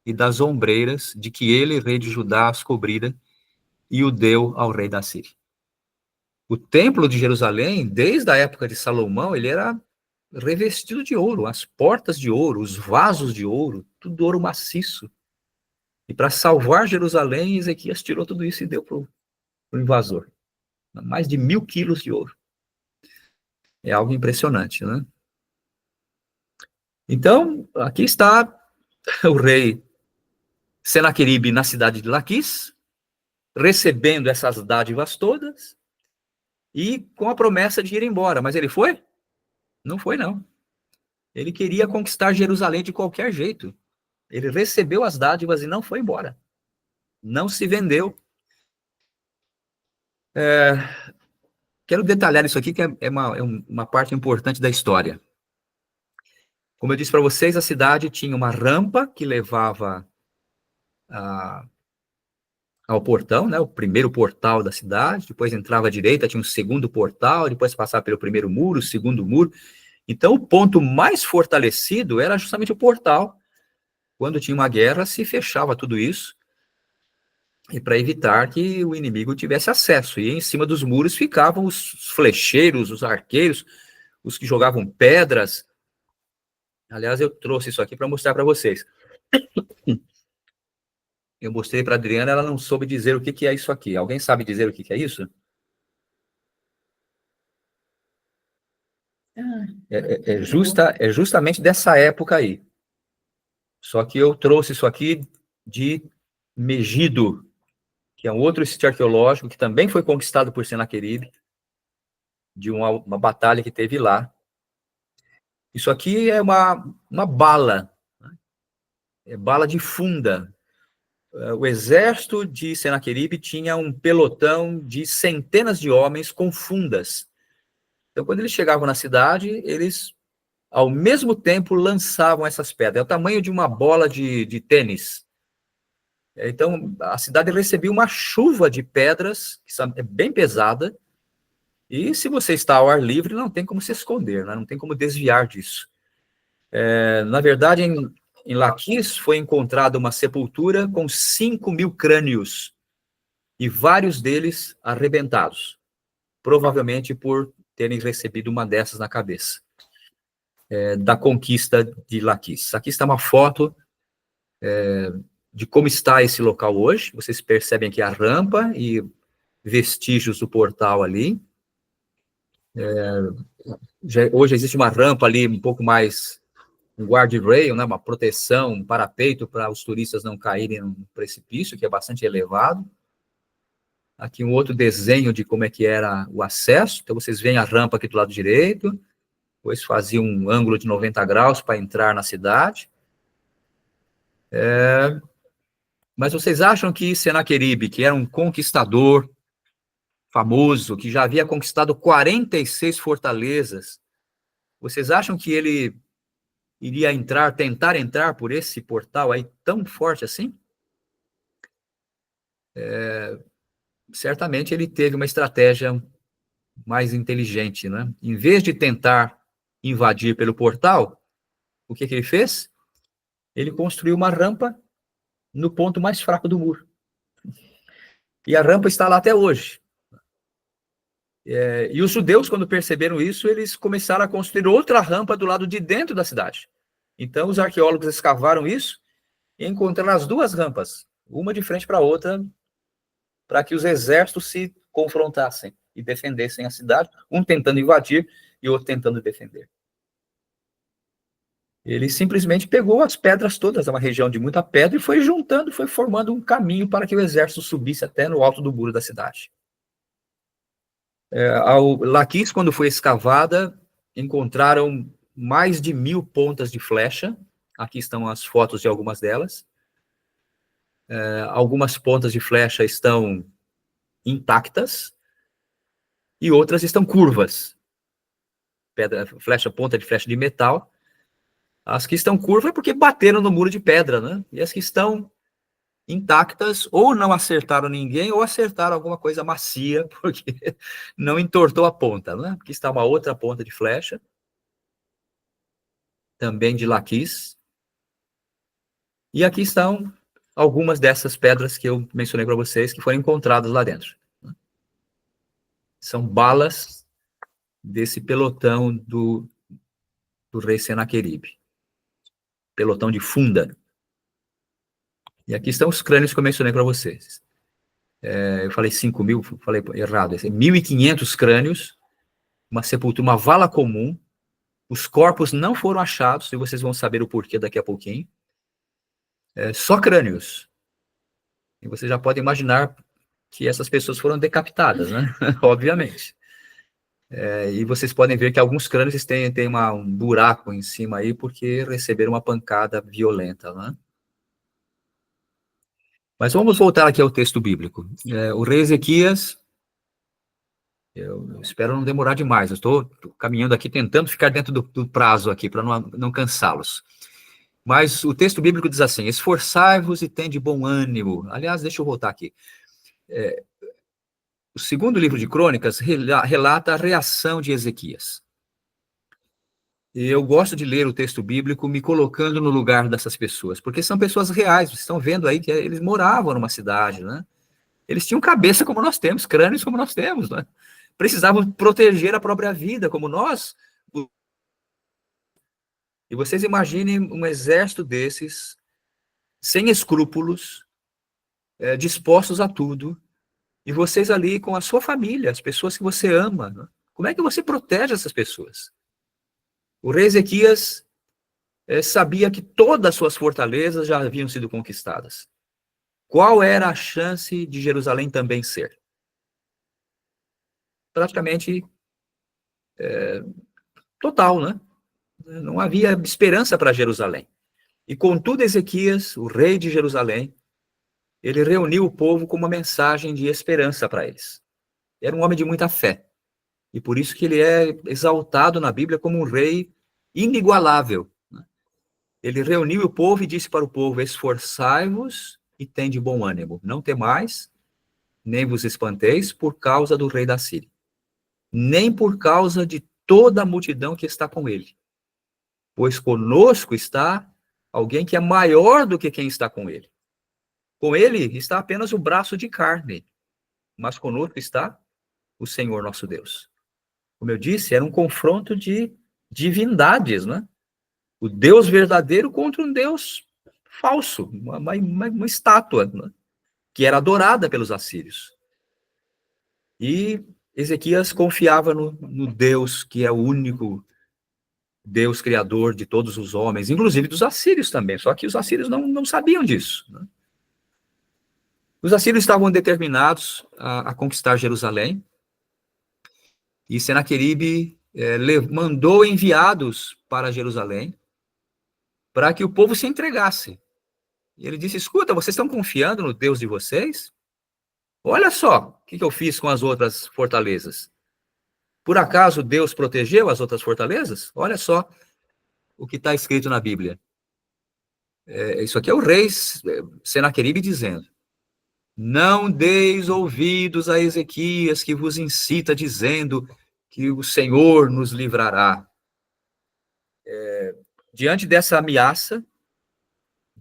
e das ombreiras de que ele, rei de Judá, as cobrira, e o deu ao rei da Síria. O templo de Jerusalém, desde a época de Salomão, ele era revestido de ouro, as portas de ouro, os vasos de ouro, tudo ouro maciço. E para salvar Jerusalém, Ezequias tirou tudo isso e deu para o invasor. Mais de 1.000 quilos de ouro. É algo impressionante, né? Então, aqui está o rei Senaqueribe na cidade de Laquis, recebendo essas dádivas todas e com a promessa de ir embora. Mas ele foi? Não foi, não. Ele queria conquistar Jerusalém de qualquer jeito. Ele recebeu as dádivas e não foi embora. Não se vendeu. Quero detalhar isso aqui, que é uma parte importante da história. Como eu disse para vocês, a cidade tinha uma rampa que levava ao portão, né, o primeiro portal da cidade, depois entrava à direita, tinha um segundo portal, depois passava pelo primeiro muro, o segundo muro. Então, o ponto mais fortalecido era justamente o portal. Quando tinha uma guerra, se fechava tudo isso, e para evitar que o inimigo tivesse acesso. E em cima dos muros ficavam os flecheiros, os arqueiros, os que jogavam pedras. Aliás, eu trouxe isso aqui para mostrar para vocês. Eu mostrei para a Adriana, ela não soube dizer o que é isso aqui. Alguém sabe dizer o que é isso? É justamente dessa época aí. Só que eu trouxe isso aqui de Megido, que é um outro sítio arqueológico que também foi conquistado por Senaqueribe, de uma batalha que teve lá. Isso aqui é uma bala, né? É bala de funda. O exército de Senaqueribe tinha um pelotão de centenas de homens com fundas. Então, quando eles chegavam na cidade, eles, ao mesmo tempo, lançavam essas pedras. É o tamanho de uma bola de tênis. Então, a cidade recebia uma chuva de pedras, que é bem pesada, e se você está ao ar livre, não tem como se esconder, né? Não tem como desviar disso. Na verdade, em Laquis foi encontrada uma sepultura com 5.000 crânios, e vários deles arrebentados, provavelmente por terem recebido uma dessas na cabeça, da conquista de Laquis. Aqui está uma foto de como está esse local hoje. Vocês percebem aqui a rampa e vestígios do portal ali. Hoje existe uma rampa ali um pouco mais, um guardrail, né, uma proteção, um parapeito para os turistas não caírem no precipício, que é bastante elevado. Aqui um outro desenho de como é que era o acesso. Então, vocês veem a rampa aqui do lado direito, depois fazia um ângulo de 90 graus para entrar na cidade. Mas vocês acham que Senaqueribe, que era um conquistador famoso, que já havia conquistado 46 fortalezas, vocês acham que ele iria tentar entrar por esse portal aí tão forte assim? Certamente ele teve uma estratégia mais inteligente, né? Em vez de tentar invadir pelo portal, o que ele fez? Ele construiu uma rampa no ponto mais fraco do muro. E a rampa está lá até hoje. E os judeus, quando perceberam isso, eles começaram a construir outra rampa do lado de dentro da cidade. Então, os arqueólogos escavaram isso e encontraram as duas rampas, uma de frente para a outra, para que os exércitos se confrontassem e defendessem a cidade, um tentando invadir e outro tentando defender. Ele simplesmente pegou as pedras todas, é uma região de muita pedra, e foi juntando, foi formando um caminho para que o exército subisse até no alto do muro da cidade. Laquis, quando foi escavada, encontraram mais de 1000 pontas de flecha. Aqui estão as fotos de algumas delas. Algumas pontas de flecha estão intactas e outras estão curvas. Ponta de flecha de metal. As que estão curvas é porque bateram no muro de pedra, né? E as que estão intactas ou não acertaram ninguém ou acertaram alguma coisa macia, porque não entortou a ponta, né? Aqui está uma outra ponta de flecha, também de Laquis. E aqui estão algumas dessas pedras que eu mencionei para vocês, que foram encontradas lá dentro. São balas desse pelotão do rei Senaqueribe. Pelotão de Funda. E aqui estão os crânios que eu mencionei para vocês. Eu falei 5.000, falei errado. 1.500 crânios, uma sepultura, uma vala comum. Os corpos não foram achados, e vocês vão saber o porquê daqui a pouquinho. Só crânios. E você já pode imaginar que essas pessoas foram decapitadas, né? Obviamente. E vocês podem ver que alguns crânios têm um buraco em cima aí, porque receberam uma pancada violenta, né? Mas vamos voltar aqui ao texto bíblico. O rei Ezequias, eu espero não demorar demais, eu estou caminhando aqui, tentando ficar dentro do prazo aqui, para não cansá-los. Mas o texto bíblico diz assim: esforçai-vos e tende bom ânimo. Aliás, deixa eu voltar aqui. O segundo livro de Crônicas relata a reação de Ezequias. E eu gosto de ler o texto bíblico me colocando no lugar dessas pessoas, porque são pessoas reais. Vocês estão vendo aí que eles moravam numa cidade, né? Eles tinham cabeça como nós temos, crânios como nós temos, né? Precisavam proteger a própria vida, como nós. E vocês imaginem um exército desses, sem escrúpulos, dispostos a tudo, e vocês ali com a sua família, as pessoas que você ama, né? Como é que você protege essas pessoas? O rei Ezequias sabia que todas as suas fortalezas já haviam sido conquistadas. Qual era a chance de Jerusalém também ser? Praticamente total, né? Não havia esperança para Jerusalém. E contudo, Ezequias, o rei de Jerusalém, ele reuniu o povo com uma mensagem de esperança para eles. Era um homem de muita fé. E por isso que ele é exaltado na Bíblia como um rei inigualável. Ele reuniu o povo e disse para o povo: esforçai-vos e tende bom ânimo. Não temais, nem vos espanteis por causa do rei da Síria, nem por causa de toda a multidão que está com ele. Pois conosco está alguém que é maior do que quem está com ele. Com ele está apenas o braço de carne, mas conosco está o Senhor nosso Deus. Como eu disse, era um confronto de divindades, né? O Deus verdadeiro contra um Deus falso, uma estátua, né? Que era adorada pelos assírios. E Ezequias confiava no Deus, que é o único Deus criador de todos os homens, inclusive dos assírios também, só que os assírios não sabiam disso, né? Os assírios estavam determinados a conquistar Jerusalém, e Senaqueribe mandou enviados para Jerusalém para que o povo se entregasse. E ele disse, escuta, vocês estão confiando no Deus de vocês? Olha só o que eu fiz com as outras fortalezas. Por acaso Deus protegeu as outras fortalezas? Olha só o que está escrito na Bíblia. Isso aqui é o rei Senaqueribe dizendo, não deis ouvidos a Ezequias, que vos incita, dizendo que o Senhor nos livrará. Diante dessa ameaça,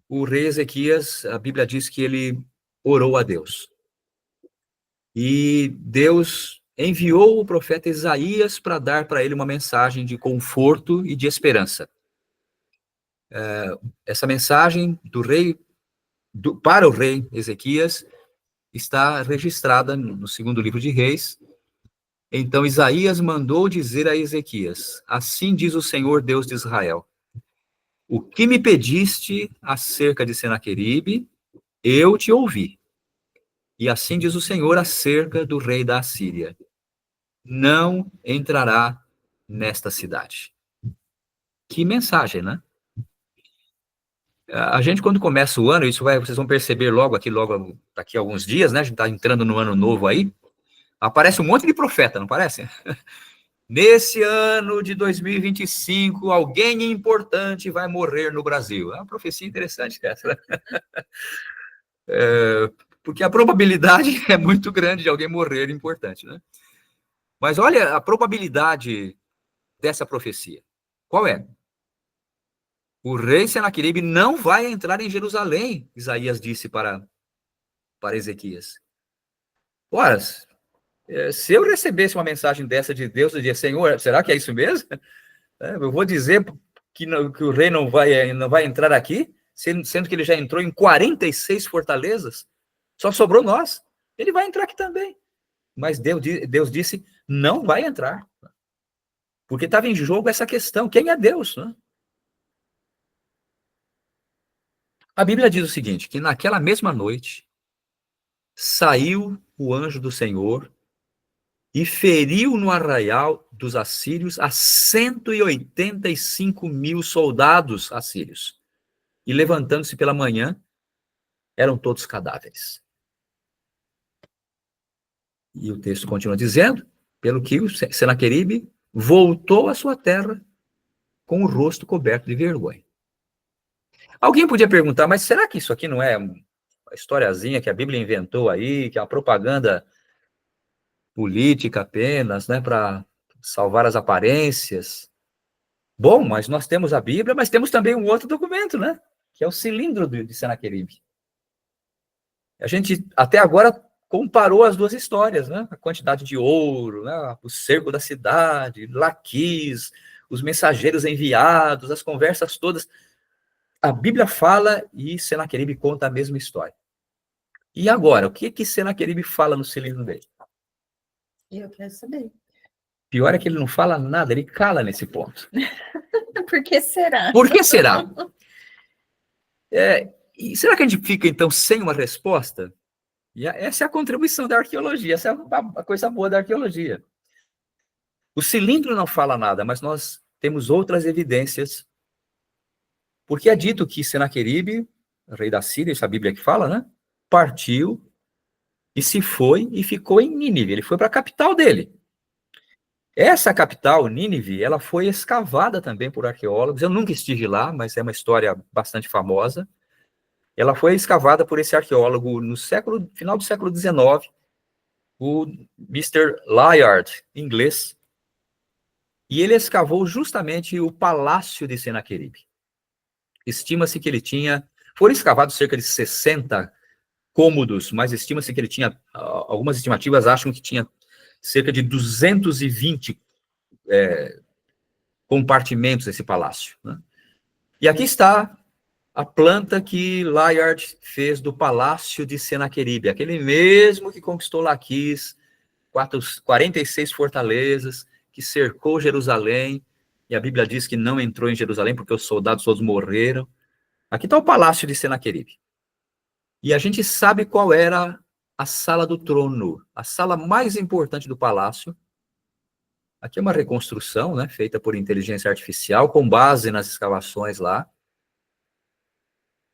o rei Ezequias, a Bíblia diz que ele orou a Deus. E Deus enviou o profeta Isaías para dar para ele uma mensagem de conforto e de esperança. Essa mensagem do rei, para o rei Ezequias, está registrada no segundo livro de Reis. Então Isaías mandou dizer a Ezequias, assim diz o Senhor Deus de Israel, o que me pediste acerca de Senaqueribe, eu te ouvi. E assim diz o Senhor acerca do rei da Assíria, não entrará nesta cidade. Que mensagem, né? A gente, quando começa o ano, vocês vão perceber logo daqui a alguns dias, né? A gente está entrando no ano novo aí, aparece um monte de profeta, não parece? Nesse ano de 2025, alguém importante vai morrer no Brasil. É uma profecia interessante essa, né? Porque a probabilidade é muito grande de alguém morrer importante, né? Mas olha a probabilidade dessa profecia. Qual é? O rei Senaqueribe não vai entrar em Jerusalém, Isaías disse para Ezequias. Ora, se eu recebesse uma mensagem dessa de Deus, eu diria, Senhor, será que é isso mesmo? Eu vou dizer que o rei não vai entrar aqui, sendo que ele já entrou em 46 fortalezas, só sobrou nós. Ele vai entrar aqui também. Mas Deus disse, não vai entrar. Porque estava em jogo essa questão, quem é Deus, né? A Bíblia diz o seguinte, que naquela mesma noite, saiu o anjo do Senhor e feriu no arraial dos assírios a 185 mil soldados assírios. E levantando-se pela manhã, eram todos cadáveres. E o texto continua dizendo, pelo que o Senaqueribe voltou à sua terra com o rosto coberto de vergonha. Alguém podia perguntar, mas será que isso aqui não é uma historiazinha que a Bíblia inventou aí, que é uma propaganda política apenas, né, para salvar as aparências? Bom, mas nós temos a Bíblia, mas temos também um outro documento, né, que é o cilindro de Senaqueribe. A gente até agora comparou as duas histórias, né, a quantidade de ouro, né, o cerco da cidade, Laquis, os mensageiros enviados, as conversas todas. A Bíblia fala e Senaqueribe conta a mesma história. E agora, o que Senaqueribe fala no cilindro dele? Eu quero saber. Pior é que ele não fala nada, ele cala nesse ponto. Por que será? Por que será? E será que a gente fica, então, sem uma resposta? E essa é a contribuição da arqueologia, essa é a coisa boa da arqueologia. O cilindro não fala nada, mas nós temos outras evidências. Porque é dito que Senaqueribe, rei da Síria, essa Bíblia que fala, né? Partiu e se foi e ficou em Nínive. Ele foi para a capital dele. Essa capital, Nínive, ela foi escavada também por arqueólogos. Eu nunca estive lá, mas é uma história bastante famosa. Ela foi escavada por esse arqueólogo no final do século XIX, o Mr. Layard, inglês. E ele escavou justamente o palácio de Senaqueribe. Estima-se que ele foram escavados cerca de 60 cômodos, mas estima-se que ele tinha, algumas estimativas acham que tinha cerca de 220 compartimentos esse palácio, né? E aqui está a planta que Layard fez do palácio de Senaqueribe, aquele mesmo que conquistou Laquis, 46 fortalezas, que cercou Jerusalém, e a Bíblia diz que não entrou em Jerusalém porque os soldados todos morreram. Aqui está o palácio de Senaqueribe. E a gente sabe qual era a sala do trono, a sala mais importante do palácio. Aqui é uma reconstrução, né, feita por inteligência artificial, com base nas escavações lá.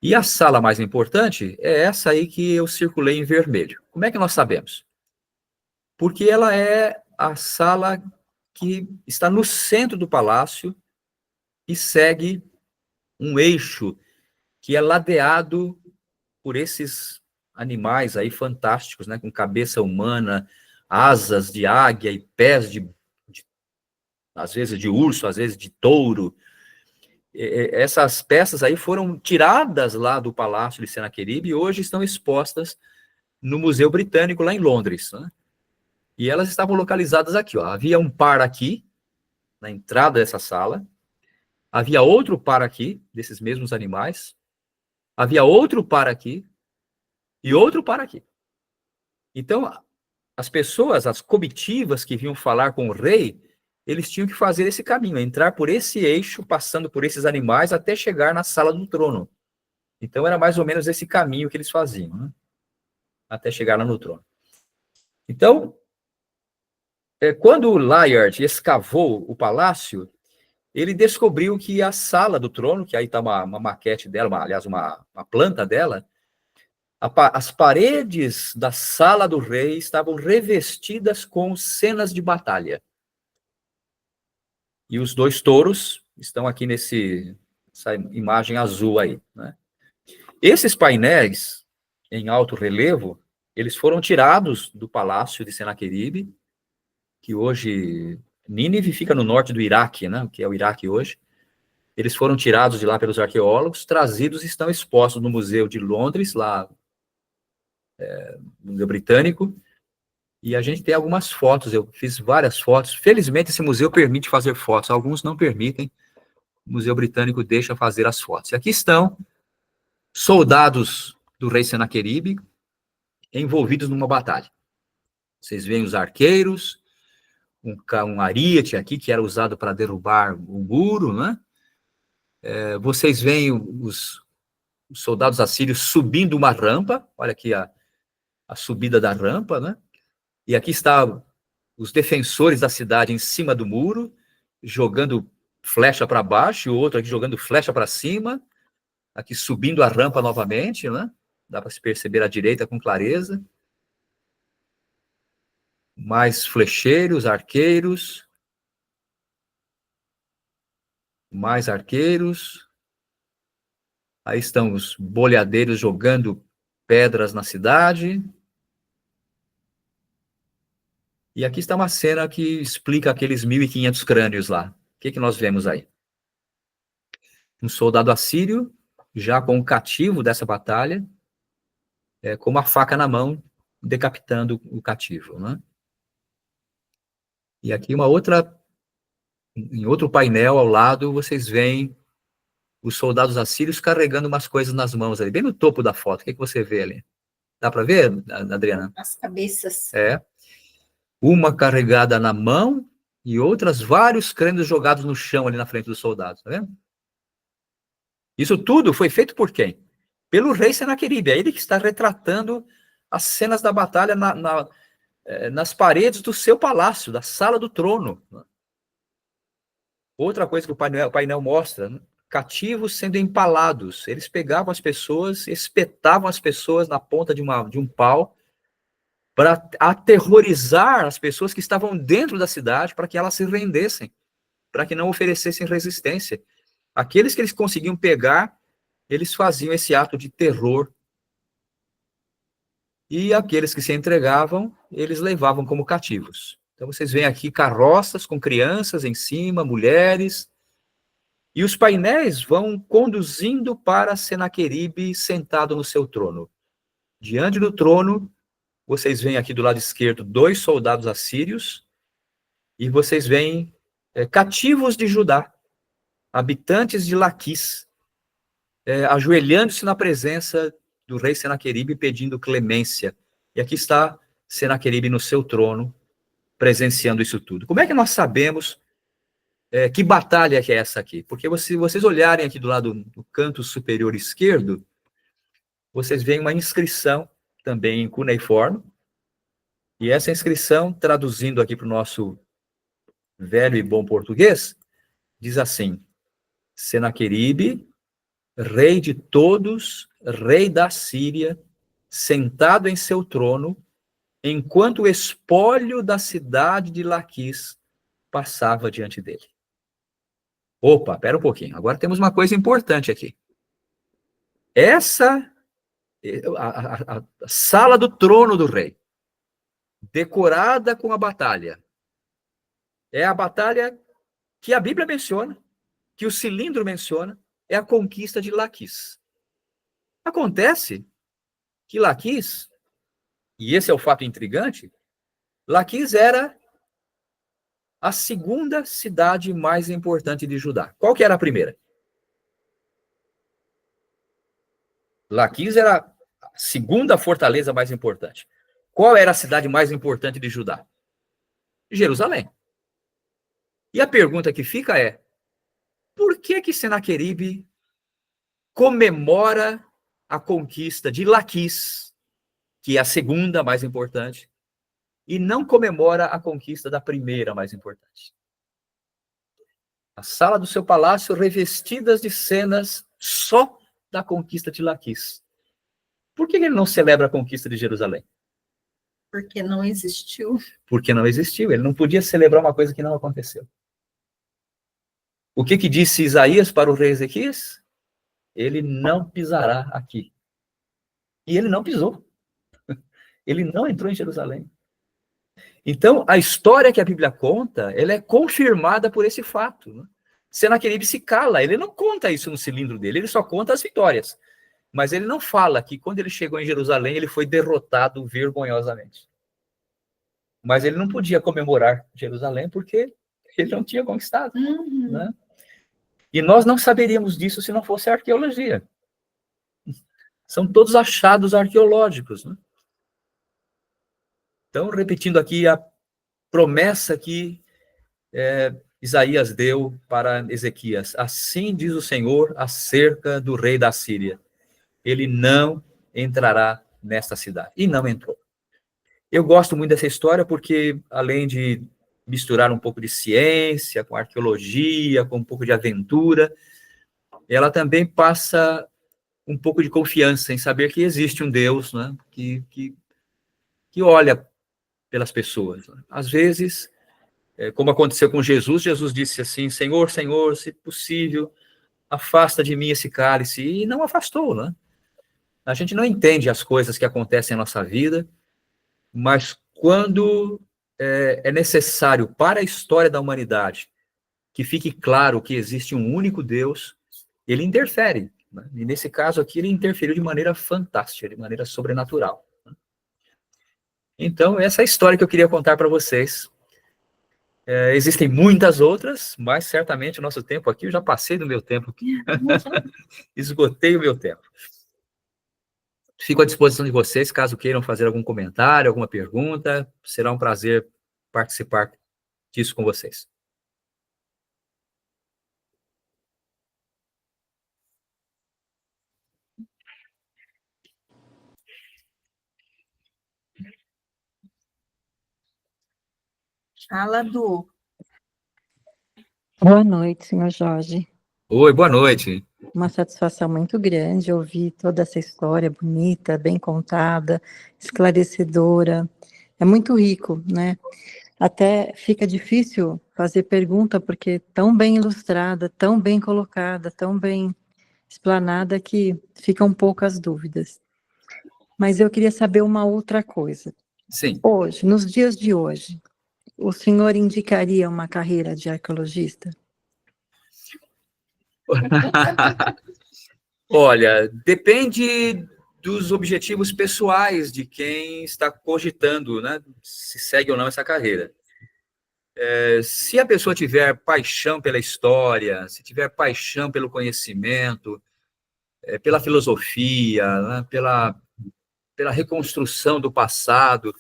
E a sala mais importante é essa aí que eu circulei em vermelho. Como é que nós sabemos? Porque ela é a sala que está no centro do palácio e segue um eixo que é ladeado por esses animais aí fantásticos, né, com cabeça humana, asas de águia e pés às vezes de urso, às vezes de touro. Essas peças aí foram tiradas lá do Palácio de Senaqueribe e hoje estão expostas no Museu Britânico, lá em Londres, né? E elas estavam localizadas aqui, ó. Havia um par aqui, na entrada dessa sala, havia outro par aqui, desses mesmos animais, havia outro par aqui, e outro par aqui. Então, as pessoas, as comitivas que vinham falar com o rei, eles tinham que fazer esse caminho, entrar por esse eixo, passando por esses animais, até chegar na sala do trono. Então, era mais ou menos esse caminho que eles faziam, né? Até chegar lá no trono. Então, quando o Layard escavou o palácio, ele descobriu que a sala do trono, que aí está uma maquete dela, aliás, uma planta dela, as paredes da sala do rei estavam revestidas com cenas de batalha. E os dois touros estão aqui nessa imagem azul aí, né? Esses painéis em alto relevo, eles foram tirados do palácio de Senaqueribe, que hoje Nínive fica no norte do Iraque, né? Que é o Iraque hoje. Eles foram tirados de lá pelos arqueólogos, trazidos e estão expostos no Museu de Londres, lá no Museu Britânico. E a gente tem algumas fotos, eu fiz várias fotos. Felizmente, esse museu permite fazer fotos, alguns não permitem. O Museu Britânico deixa fazer as fotos. E aqui estão soldados do rei Senaqueribe envolvidos numa batalha. Vocês veem os arqueiros, um ariete aqui, que era usado para derrubar o muro, né? Vocês veem os soldados assírios subindo uma rampa, olha aqui a subida da rampa, né? E aqui está os defensores da cidade em cima do muro, jogando flecha para baixo, e o outro aqui jogando flecha para cima, aqui subindo a rampa novamente, né? Dá para se perceber à direita com clareza. Mais flecheiros, arqueiros. Mais arqueiros. Aí estão os boleadeiros jogando pedras na cidade. E aqui está uma cena que explica aqueles 1.500 crânios lá. O que nós vemos aí? Um soldado assírio, já com o cativo dessa batalha, com uma faca na mão, decapitando o cativo, né? E aqui em outro painel ao lado, vocês veem os soldados assírios carregando umas coisas nas mãos ali, bem no topo da foto. O que você vê ali? Dá para ver, Adriana? As cabeças. Uma carregada na mão e vários crânios jogados no chão ali na frente dos soldados, tá vendo? Isso tudo foi feito por quem? Pelo rei Senaqueribe. É ele que está retratando as cenas da batalha nas paredes do seu palácio, da sala do trono. Outra coisa que o painel mostra, né? Cativos sendo empalados. Eles pegavam as pessoas, espetavam as pessoas na ponta de um pau para aterrorizar as pessoas que estavam dentro da cidade, para que elas se rendessem, para que não oferecessem resistência. Aqueles que eles conseguiam pegar, eles faziam esse ato de terror. E aqueles que se entregavam, eles levavam como cativos. Então, vocês veem aqui carroças com crianças em cima, mulheres, e os painéis vão conduzindo para Senaqueribe sentado no seu trono. Diante do trono, vocês veem aqui do lado esquerdo 2 soldados assírios, e vocês veem cativos de Judá, habitantes de Laquis, ajoelhando-se na presença do rei Senaqueribe pedindo clemência. E aqui está Senaqueribe no seu trono, presenciando isso tudo. Como é que nós sabemos que batalha que é essa aqui? Porque se vocês olharem aqui do lado do canto superior esquerdo, vocês veem uma inscrição também em cuneiforme, e essa inscrição, traduzindo aqui para o nosso velho e bom português, diz assim: Senaqueribe, rei de todos, rei da Síria, sentado em seu trono, enquanto o espólio da cidade de Laquis passava diante dele. Opa, pera um pouquinho, agora temos uma coisa importante aqui. Essa, a sala do trono do rei, decorada com a batalha, é a batalha que a Bíblia menciona, que o cilindro menciona, é a conquista de Laquis. Acontece que Laquis, e esse é o fato intrigante, Laquis era a segunda cidade mais importante de Judá. Qual que era a primeira? Laquis era a segunda fortaleza mais importante. Qual era a cidade mais importante de Judá? Jerusalém. E a pergunta que fica é: por que Senaqueribe comemora a conquista de Laquis, que é a segunda mais importante, e não comemora a conquista da primeira mais importante? A sala do seu palácio revestidas de cenas só da conquista de Laquis. Por que ele não celebra a conquista de Jerusalém? Porque não existiu. Porque não existiu. Ele não podia celebrar uma coisa que não aconteceu. O que disse Isaías para o rei Ezequias? Ele não pisará aqui. E ele não pisou. Ele não entrou em Jerusalém. Então, a história que a Bíblia conta, ela é confirmada por esse fato. Né? Senaqueribe se cala, ele não conta isso no cilindro dele, ele só conta as vitórias. Mas ele não fala que quando ele chegou em Jerusalém, ele foi derrotado vergonhosamente. Mas ele não podia comemorar Jerusalém porque ele não tinha conquistado. Uhum. Né? E nós não saberíamos disso se não fosse a arqueologia. São todos achados arqueológicos. Né? Então, repetindo aqui a promessa que Isaías deu para Ezequias. Assim diz o Senhor acerca do rei da Síria. Ele não entrará nesta cidade. E não entrou. Eu gosto muito dessa história porque, além de misturar um pouco de ciência com arqueologia, com um pouco de aventura, ela também passa um pouco de confiança em saber que existe um Deus, né, que olha pelas pessoas. Às vezes, como aconteceu com Jesus, Jesus disse assim: Senhor, Senhor, se possível, afasta de mim esse cálice, e não afastou, né? A gente não entende as coisas que acontecem em nossa vida, mas quando é necessário para a história da humanidade que fique claro que existe um único Deus, ele interfere. Né? E nesse caso aqui, ele interferiu de maneira fantástica, de maneira sobrenatural. Então, essa é a história que eu queria contar para vocês. Existem muitas outras, mas certamente o nosso tempo aqui, eu já passei do meu tempo aqui. Esgotei o meu tempo. Fico à disposição de vocês, caso queiram fazer algum comentário, alguma pergunta. Será um prazer participar disso com vocês. Fala, Du. Boa noite, senhor Jorge. Oi, boa noite. Uma satisfação muito grande ouvir toda essa história bonita, bem contada, esclarecedora. É muito rico, né? Até fica difícil fazer pergunta, porque tão bem ilustrada, tão bem colocada, tão bem explanada, que ficam poucas dúvidas. Mas eu queria saber uma outra coisa. Sim. Hoje, nos dias de hoje, o senhor indicaria uma carreira de arqueologista? Olha, depende dos objetivos pessoais de quem está cogitando, né, se segue ou não essa carreira. Se a pessoa tiver paixão pela história, se tiver paixão pelo conhecimento, pela filosofia, né, pela reconstrução do passado,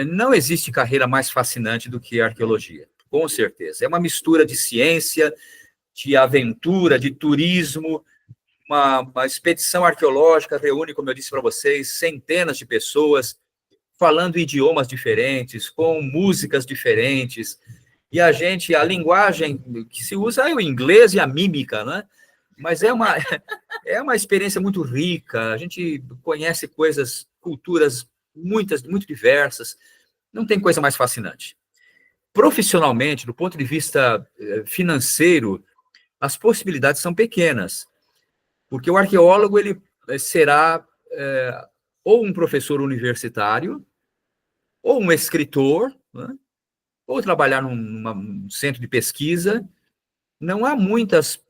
Não existe carreira mais fascinante do que a arqueologia, com certeza. É uma mistura de ciência, de aventura, de turismo. Uma expedição arqueológica reúne, como eu disse para vocês, centenas de pessoas falando idiomas diferentes, com músicas diferentes. E a linguagem que se usa é o inglês e a mímica, né? Mas é uma experiência muito rica, a gente conhece coisas, culturas muito diversas, não tem coisa mais fascinante. Profissionalmente, do ponto de vista financeiro, as possibilidades são pequenas, porque o arqueólogo ele será ou um professor universitário, ou um escritor, né? Ou trabalhar num centro de pesquisa. Não há muitas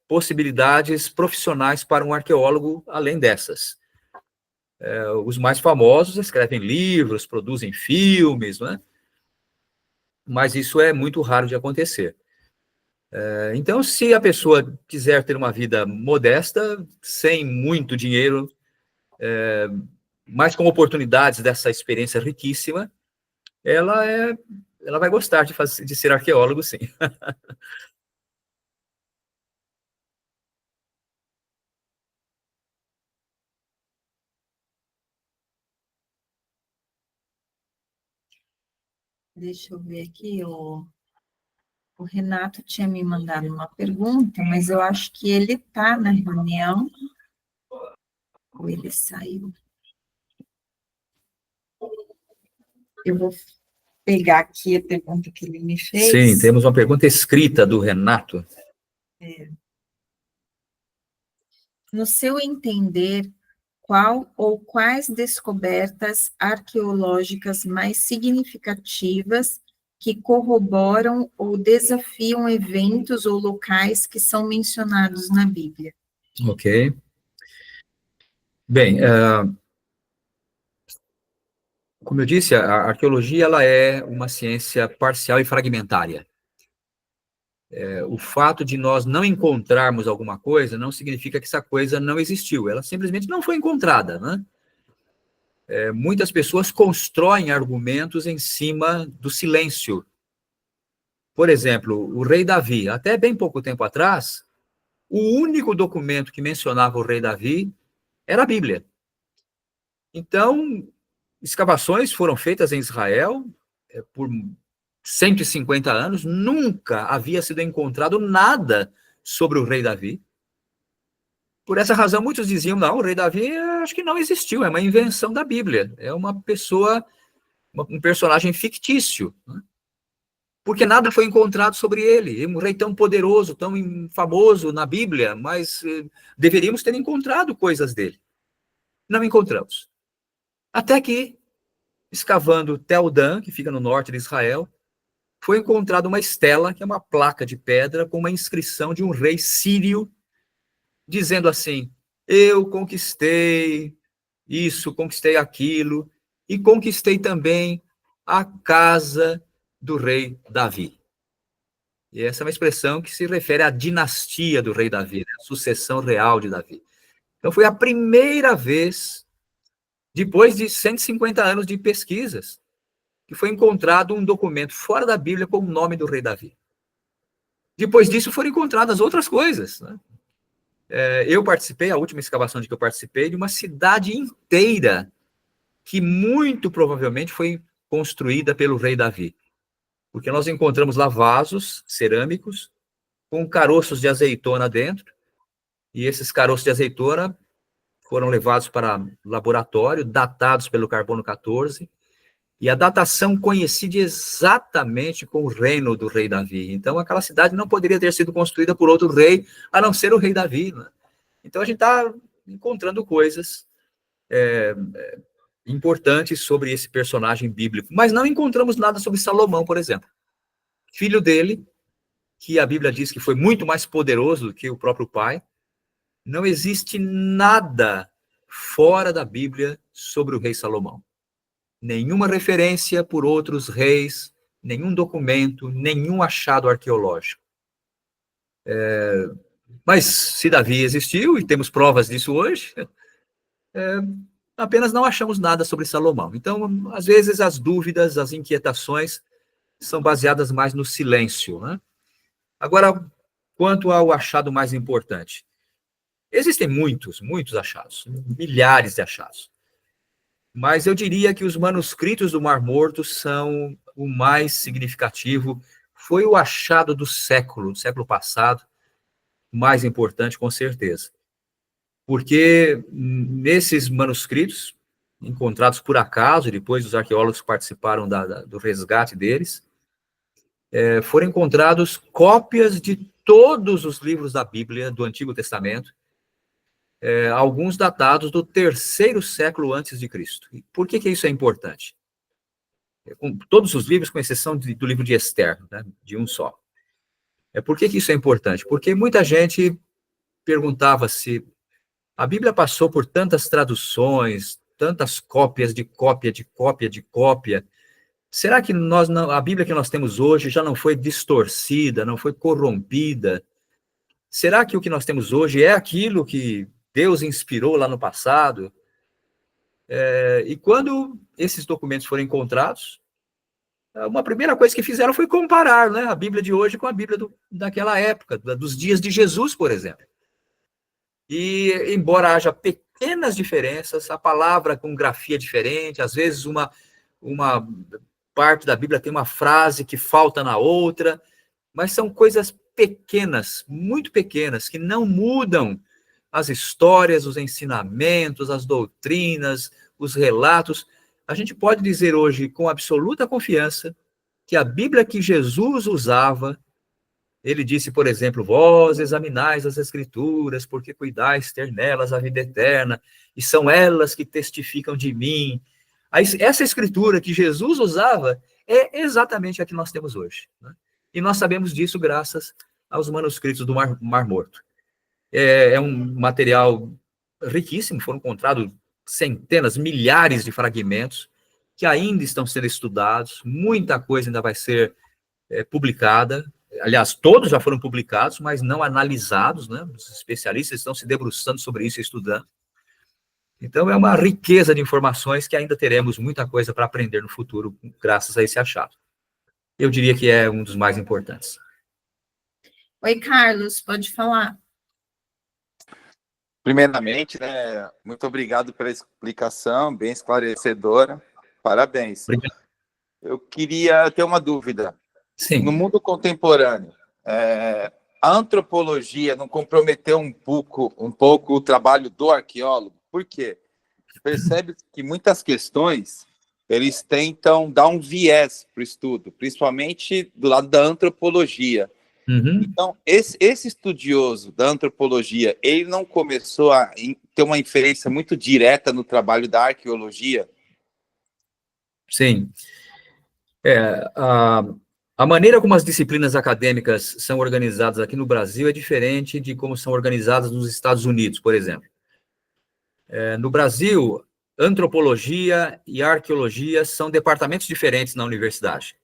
possibilidades profissionais para um arqueólogo além dessas. Os mais famosos escrevem livros, produzem filmes, né? Mas isso é muito raro de acontecer. Então, se a pessoa quiser ter uma vida modesta, sem muito dinheiro, mas com oportunidades dessa experiência riquíssima, ela vai gostar de ser arqueólogo, sim. Deixa eu ver aqui, o Renato tinha me mandado uma pergunta, mas eu acho que ele está na reunião, ou ele saiu. Eu vou pegar aqui a pergunta que ele me fez. Sim, temos uma pergunta escrita do Renato. No seu entender, qual ou quais descobertas arqueológicas mais significativas que corroboram ou desafiam eventos ou locais que são mencionados na Bíblia? Ok. Bem, como eu disse, a arqueologia ela é uma ciência parcial e fragmentária. O fato de nós não encontrarmos alguma coisa não significa que essa coisa não existiu, ela simplesmente não foi encontrada, né? Muitas pessoas constroem argumentos em cima do silêncio. Por exemplo, o rei Davi, até bem pouco tempo atrás, o único documento que mencionava o rei Davi era a Bíblia. Então, escavações foram feitas em Israel por 150 anos, nunca havia sido encontrado nada sobre o rei Davi. Por essa razão, muitos diziam, não, o rei Davi acho que não existiu, é uma invenção da Bíblia, é uma pessoa, um personagem fictício, né? Porque nada foi encontrado sobre ele, um rei tão poderoso, tão famoso na Bíblia, mas deveríamos ter encontrado coisas dele. Não encontramos. Até que, escavando Tel Dan, que fica no norte de Israel, foi encontrada uma estela, que é uma placa de pedra, com uma inscrição de um rei sírio, dizendo assim, eu conquistei isso, conquistei aquilo, e conquistei também a casa do rei Davi. E essa é uma expressão que se refere à dinastia do rei Davi, né? A sucessão real de Davi. Então foi a primeira vez, depois de 150 anos de pesquisas, que foi encontrado um documento fora da Bíblia com o nome do rei Davi. Depois disso foram encontradas outras coisas, né? Eu participei, a última escavação de que eu participei, de uma cidade inteira que muito provavelmente foi construída pelo rei Davi. Porque nós encontramos lá vasos cerâmicos com caroços de azeitona dentro, e esses caroços de azeitona foram levados para laboratório, datados pelo carbono 14, e a datação coincide exatamente com o reino do rei Davi. Então, aquela cidade não poderia ter sido construída por outro rei, a não ser o rei Davi, né? Então, a gente está encontrando coisas importantes sobre esse personagem bíblico, mas não encontramos nada sobre Salomão, por exemplo. Filho dele, que a Bíblia diz que foi muito mais poderoso do que o próprio pai. Não existe nada fora da Bíblia sobre o rei Salomão. Nenhuma referência por outros reis, nenhum documento, nenhum achado arqueológico. Mas se Davi existiu, e temos provas disso hoje, apenas não achamos nada sobre Salomão. Então, às vezes, as dúvidas, as inquietações são baseadas mais no silêncio, né? Agora, quanto ao achado mais importante, existem muitos achados, milhares de achados. Mas eu diria que os manuscritos do Mar Morto são o mais significativo. Foi o achado do século passado, mais importante, com certeza. Porque nesses manuscritos, encontrados por acaso, depois os arqueólogos participaram do resgate deles, foram encontrados cópias de todos os livros da Bíblia do Antigo Testamento, alguns datados do 3º século antes de Cristo. E por que isso é importante? Com todos os livros, com exceção do livro de Esther, né, de um só. Por que isso é importante? Porque muita gente perguntava se a Bíblia passou por tantas traduções, tantas cópias de cópia, de cópia, de cópia. Será que a Bíblia que nós temos hoje já não foi distorcida, não foi corrompida? Será que o que nós temos hoje é aquilo que Deus inspirou lá no passado? E quando esses documentos foram encontrados, uma primeira coisa que fizeram foi comparar, né, a Bíblia de hoje com a Bíblia daquela época, dos dias de Jesus, por exemplo. E, embora haja pequenas diferenças, a palavra com grafia diferente, às vezes uma parte da Bíblia tem uma frase que falta na outra, mas são coisas pequenas, muito pequenas, que não mudam as histórias, os ensinamentos, as doutrinas, os relatos. A gente pode dizer hoje, com absoluta confiança, que a Bíblia que Jesus usava, ele disse, por exemplo, vós examinais as Escrituras, porque cuidais ter nelas a vida eterna, e são elas que testificam de mim. Essa Escritura que Jesus usava é exatamente a que nós temos hoje, né? E nós sabemos disso graças aos manuscritos do Mar Morto. É um material riquíssimo, foram encontrados centenas, milhares de fragmentos que ainda estão sendo estudados, muita coisa ainda vai ser publicada. Aliás, todos já foram publicados, mas não analisados, né? Os especialistas estão se debruçando sobre isso e estudando. Então, é uma riqueza de informações que ainda teremos muita coisa para aprender no futuro, graças a esse achado. Eu diria que é um dos mais importantes. Oi, Carlos, pode falar. Primeiramente, né, muito obrigado pela explicação, bem esclarecedora. Parabéns. Obrigado. Eu queria ter uma dúvida. Sim. No mundo contemporâneo, a antropologia não comprometeu um pouco o trabalho do arqueólogo? Por quê? Percebe que muitas questões eles tentam dar um viés para o estudo, principalmente do lado da antropologia. Uhum. Então, esse estudioso da antropologia, ele não começou a ter uma inferência muito direta no trabalho da arqueologia? Sim. A maneira como as disciplinas acadêmicas são organizadas aqui no Brasil é diferente de como são organizadas nos Estados Unidos, por exemplo. No Brasil, antropologia e arqueologia são departamentos diferentes na universidade.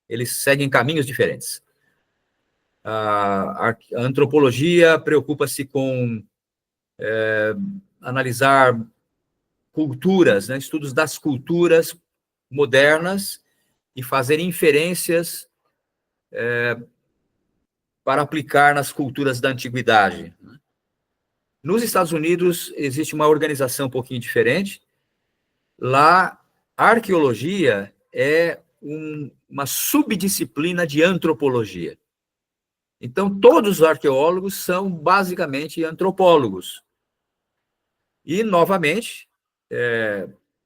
Eles seguem caminhos diferentes. A antropologia preocupa-se com analisar culturas, né, estudos das culturas modernas e fazer inferências para aplicar nas culturas da antiguidade. Nos Estados Unidos, existe uma organização um pouquinho diferente. Lá, a arqueologia é uma subdisciplina de antropologia. Então, todos os arqueólogos são basicamente antropólogos. E, novamente,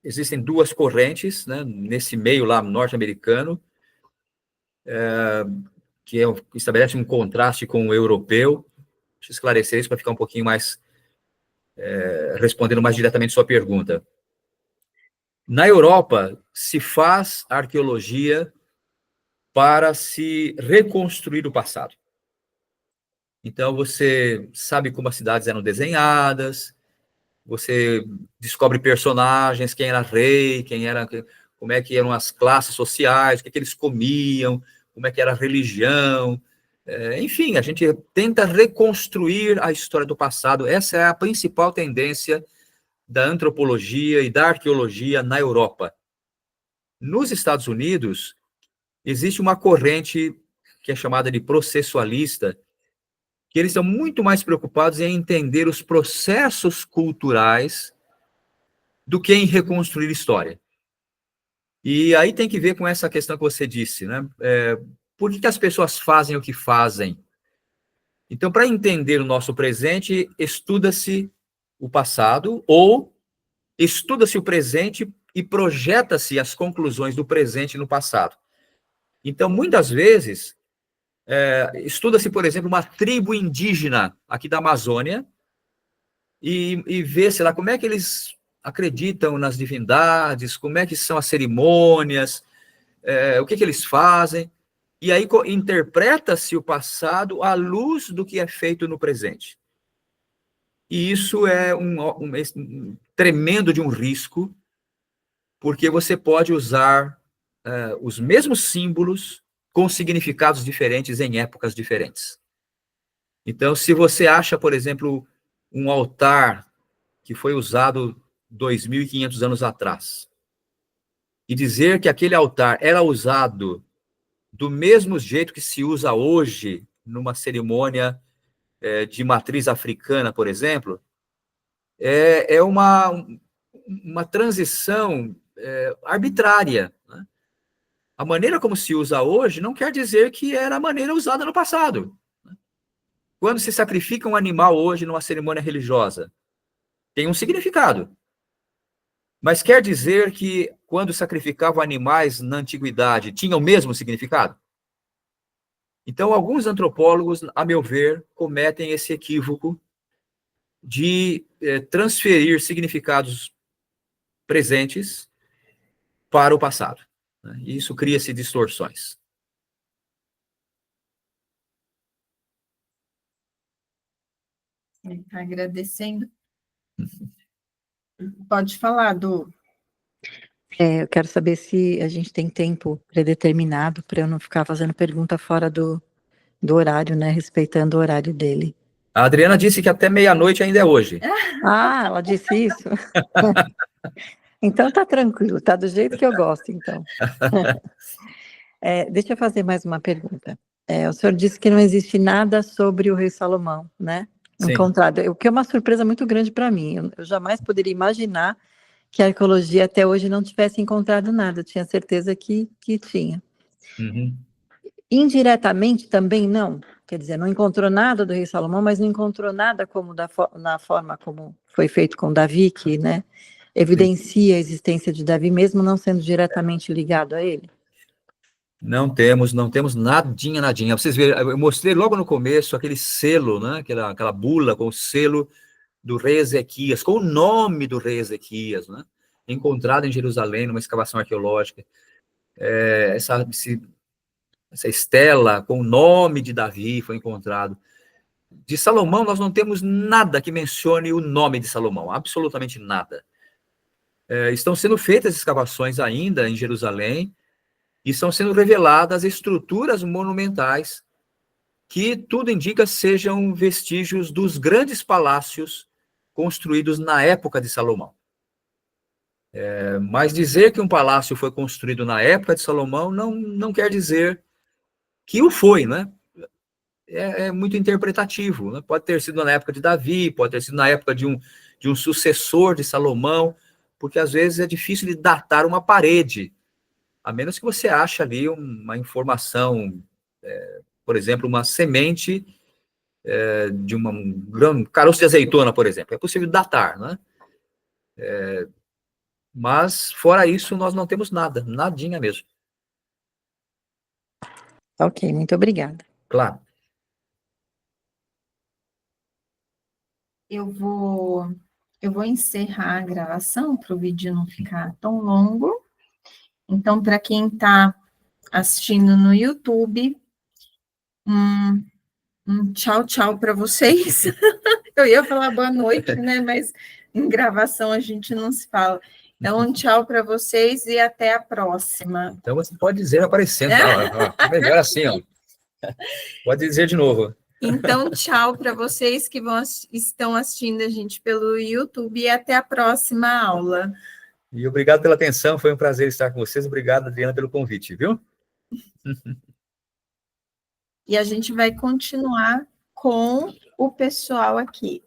existem duas correntes, né, nesse meio lá norte-americano, que estabelece um contraste com o europeu. Deixa eu esclarecer isso para ficar um pouquinho mais, respondendo mais diretamente a sua pergunta. Na Europa, se faz arqueologia para se reconstruir o passado. Então, você sabe como as cidades eram desenhadas, você descobre personagens, quem era rei, como é que eram as classes sociais, o que eles comiam, como é que era a religião. Enfim, a gente tenta reconstruir a história do passado. Essa é a principal tendência da antropologia e da arqueologia na Europa. Nos Estados Unidos, existe uma corrente que é chamada de processualista, que eles estão muito mais preocupados em entender os processos culturais do que em reconstruir história. E aí tem que ver com essa questão que você disse, né? Por que as pessoas fazem o que fazem? Então, para entender o nosso presente, estuda-se o passado, ou estuda-se o presente e projeta-se as conclusões do presente no passado. Então, muitas vezes, estuda-se, por exemplo, uma tribo indígena aqui da Amazônia e vê-se lá como é que eles acreditam nas divindades, como é que são as cerimônias, o que eles fazem, e aí interpreta-se o passado à luz do que é feito no presente. E isso é um tremendo de um risco, porque você pode usar os mesmos símbolos com significados diferentes em épocas diferentes. Então, se você acha, por exemplo, um altar que foi usado 2.500 anos atrás, e dizer que aquele altar era usado do mesmo jeito que se usa hoje numa cerimônia de matriz africana, por exemplo, é uma transição arbitrária, né? A maneira como se usa hoje não quer dizer que era a maneira usada no passado. Quando se sacrifica um animal hoje numa cerimônia religiosa, tem um significado. Mas quer dizer que quando sacrificavam animais na antiguidade, tinha o mesmo significado? Então, alguns antropólogos, a meu ver, cometem esse equívoco de transferir significados presentes para o passado, né? E isso cria-se distorções. Está agradecendo. Pode falar, Du. Eu quero saber se a gente tem tempo predeterminado para eu não ficar fazendo pergunta fora do horário, né? Respeitando o horário dele. A Adriana disse que até meia-noite ainda é hoje. Ah, ela disse isso? Então tá tranquilo, tá do jeito que eu gosto, então. Deixa eu fazer mais uma pergunta. O senhor disse que não existe nada sobre o rei Salomão, né? Sim. Encontrado, o que é uma surpresa muito grande para mim. Eu jamais poderia imaginar que a arqueologia até hoje não tivesse encontrado nada. Eu tinha certeza que tinha. Uhum. Indiretamente também não. Quer dizer, não encontrou nada do rei Salomão, mas não encontrou nada como na forma como foi feito com Davi, que, né, evidencia a existência de Davi, mesmo não sendo diretamente ligado a ele. Não temos nadinha. Pra vocês verem, eu mostrei logo no começo aquele selo, né? Aquela bula com o selo do rei Ezequias, com o nome do rei Ezequias, né? Encontrado em Jerusalém, numa escavação arqueológica. Essa estela com o nome de Davi foi encontrado. De Salomão, nós não temos nada que mencione o nome de Salomão, absolutamente nada. Estão sendo feitas escavações ainda em Jerusalém, e estão sendo reveladas estruturas monumentais que tudo indica sejam vestígios dos grandes palácios construídos na época de Salomão. Mas dizer que um palácio foi construído na época de Salomão não quer dizer que o foi, né? É muito interpretativo, né? Pode ter sido na época de Davi, pode ter sido na época de um sucessor de Salomão, porque às vezes é difícil de datar uma parede, a menos que você ache ali uma informação, por exemplo, uma semente de um caroço de azeitona, por exemplo. É possível datar, né? Mas, fora isso, nós não temos nada, nadinha mesmo. Ok, muito obrigada. Claro. Eu vou encerrar a gravação para o vídeo não ficar tão longo. Então, para quem está assistindo no YouTube, tchau, tchau para vocês. Eu ia falar boa noite, né? Mas em gravação a gente não se fala. Então, tchau para vocês e até a próxima. Então, você pode dizer aparecendo. Melhor assim, ó. Pode dizer de novo. Então, tchau para vocês que estão assistindo a gente pelo YouTube e até a próxima aula. E obrigado pela atenção, foi um prazer estar com vocês. Obrigado, Adriana, pelo convite, viu? E a gente vai continuar com o pessoal aqui.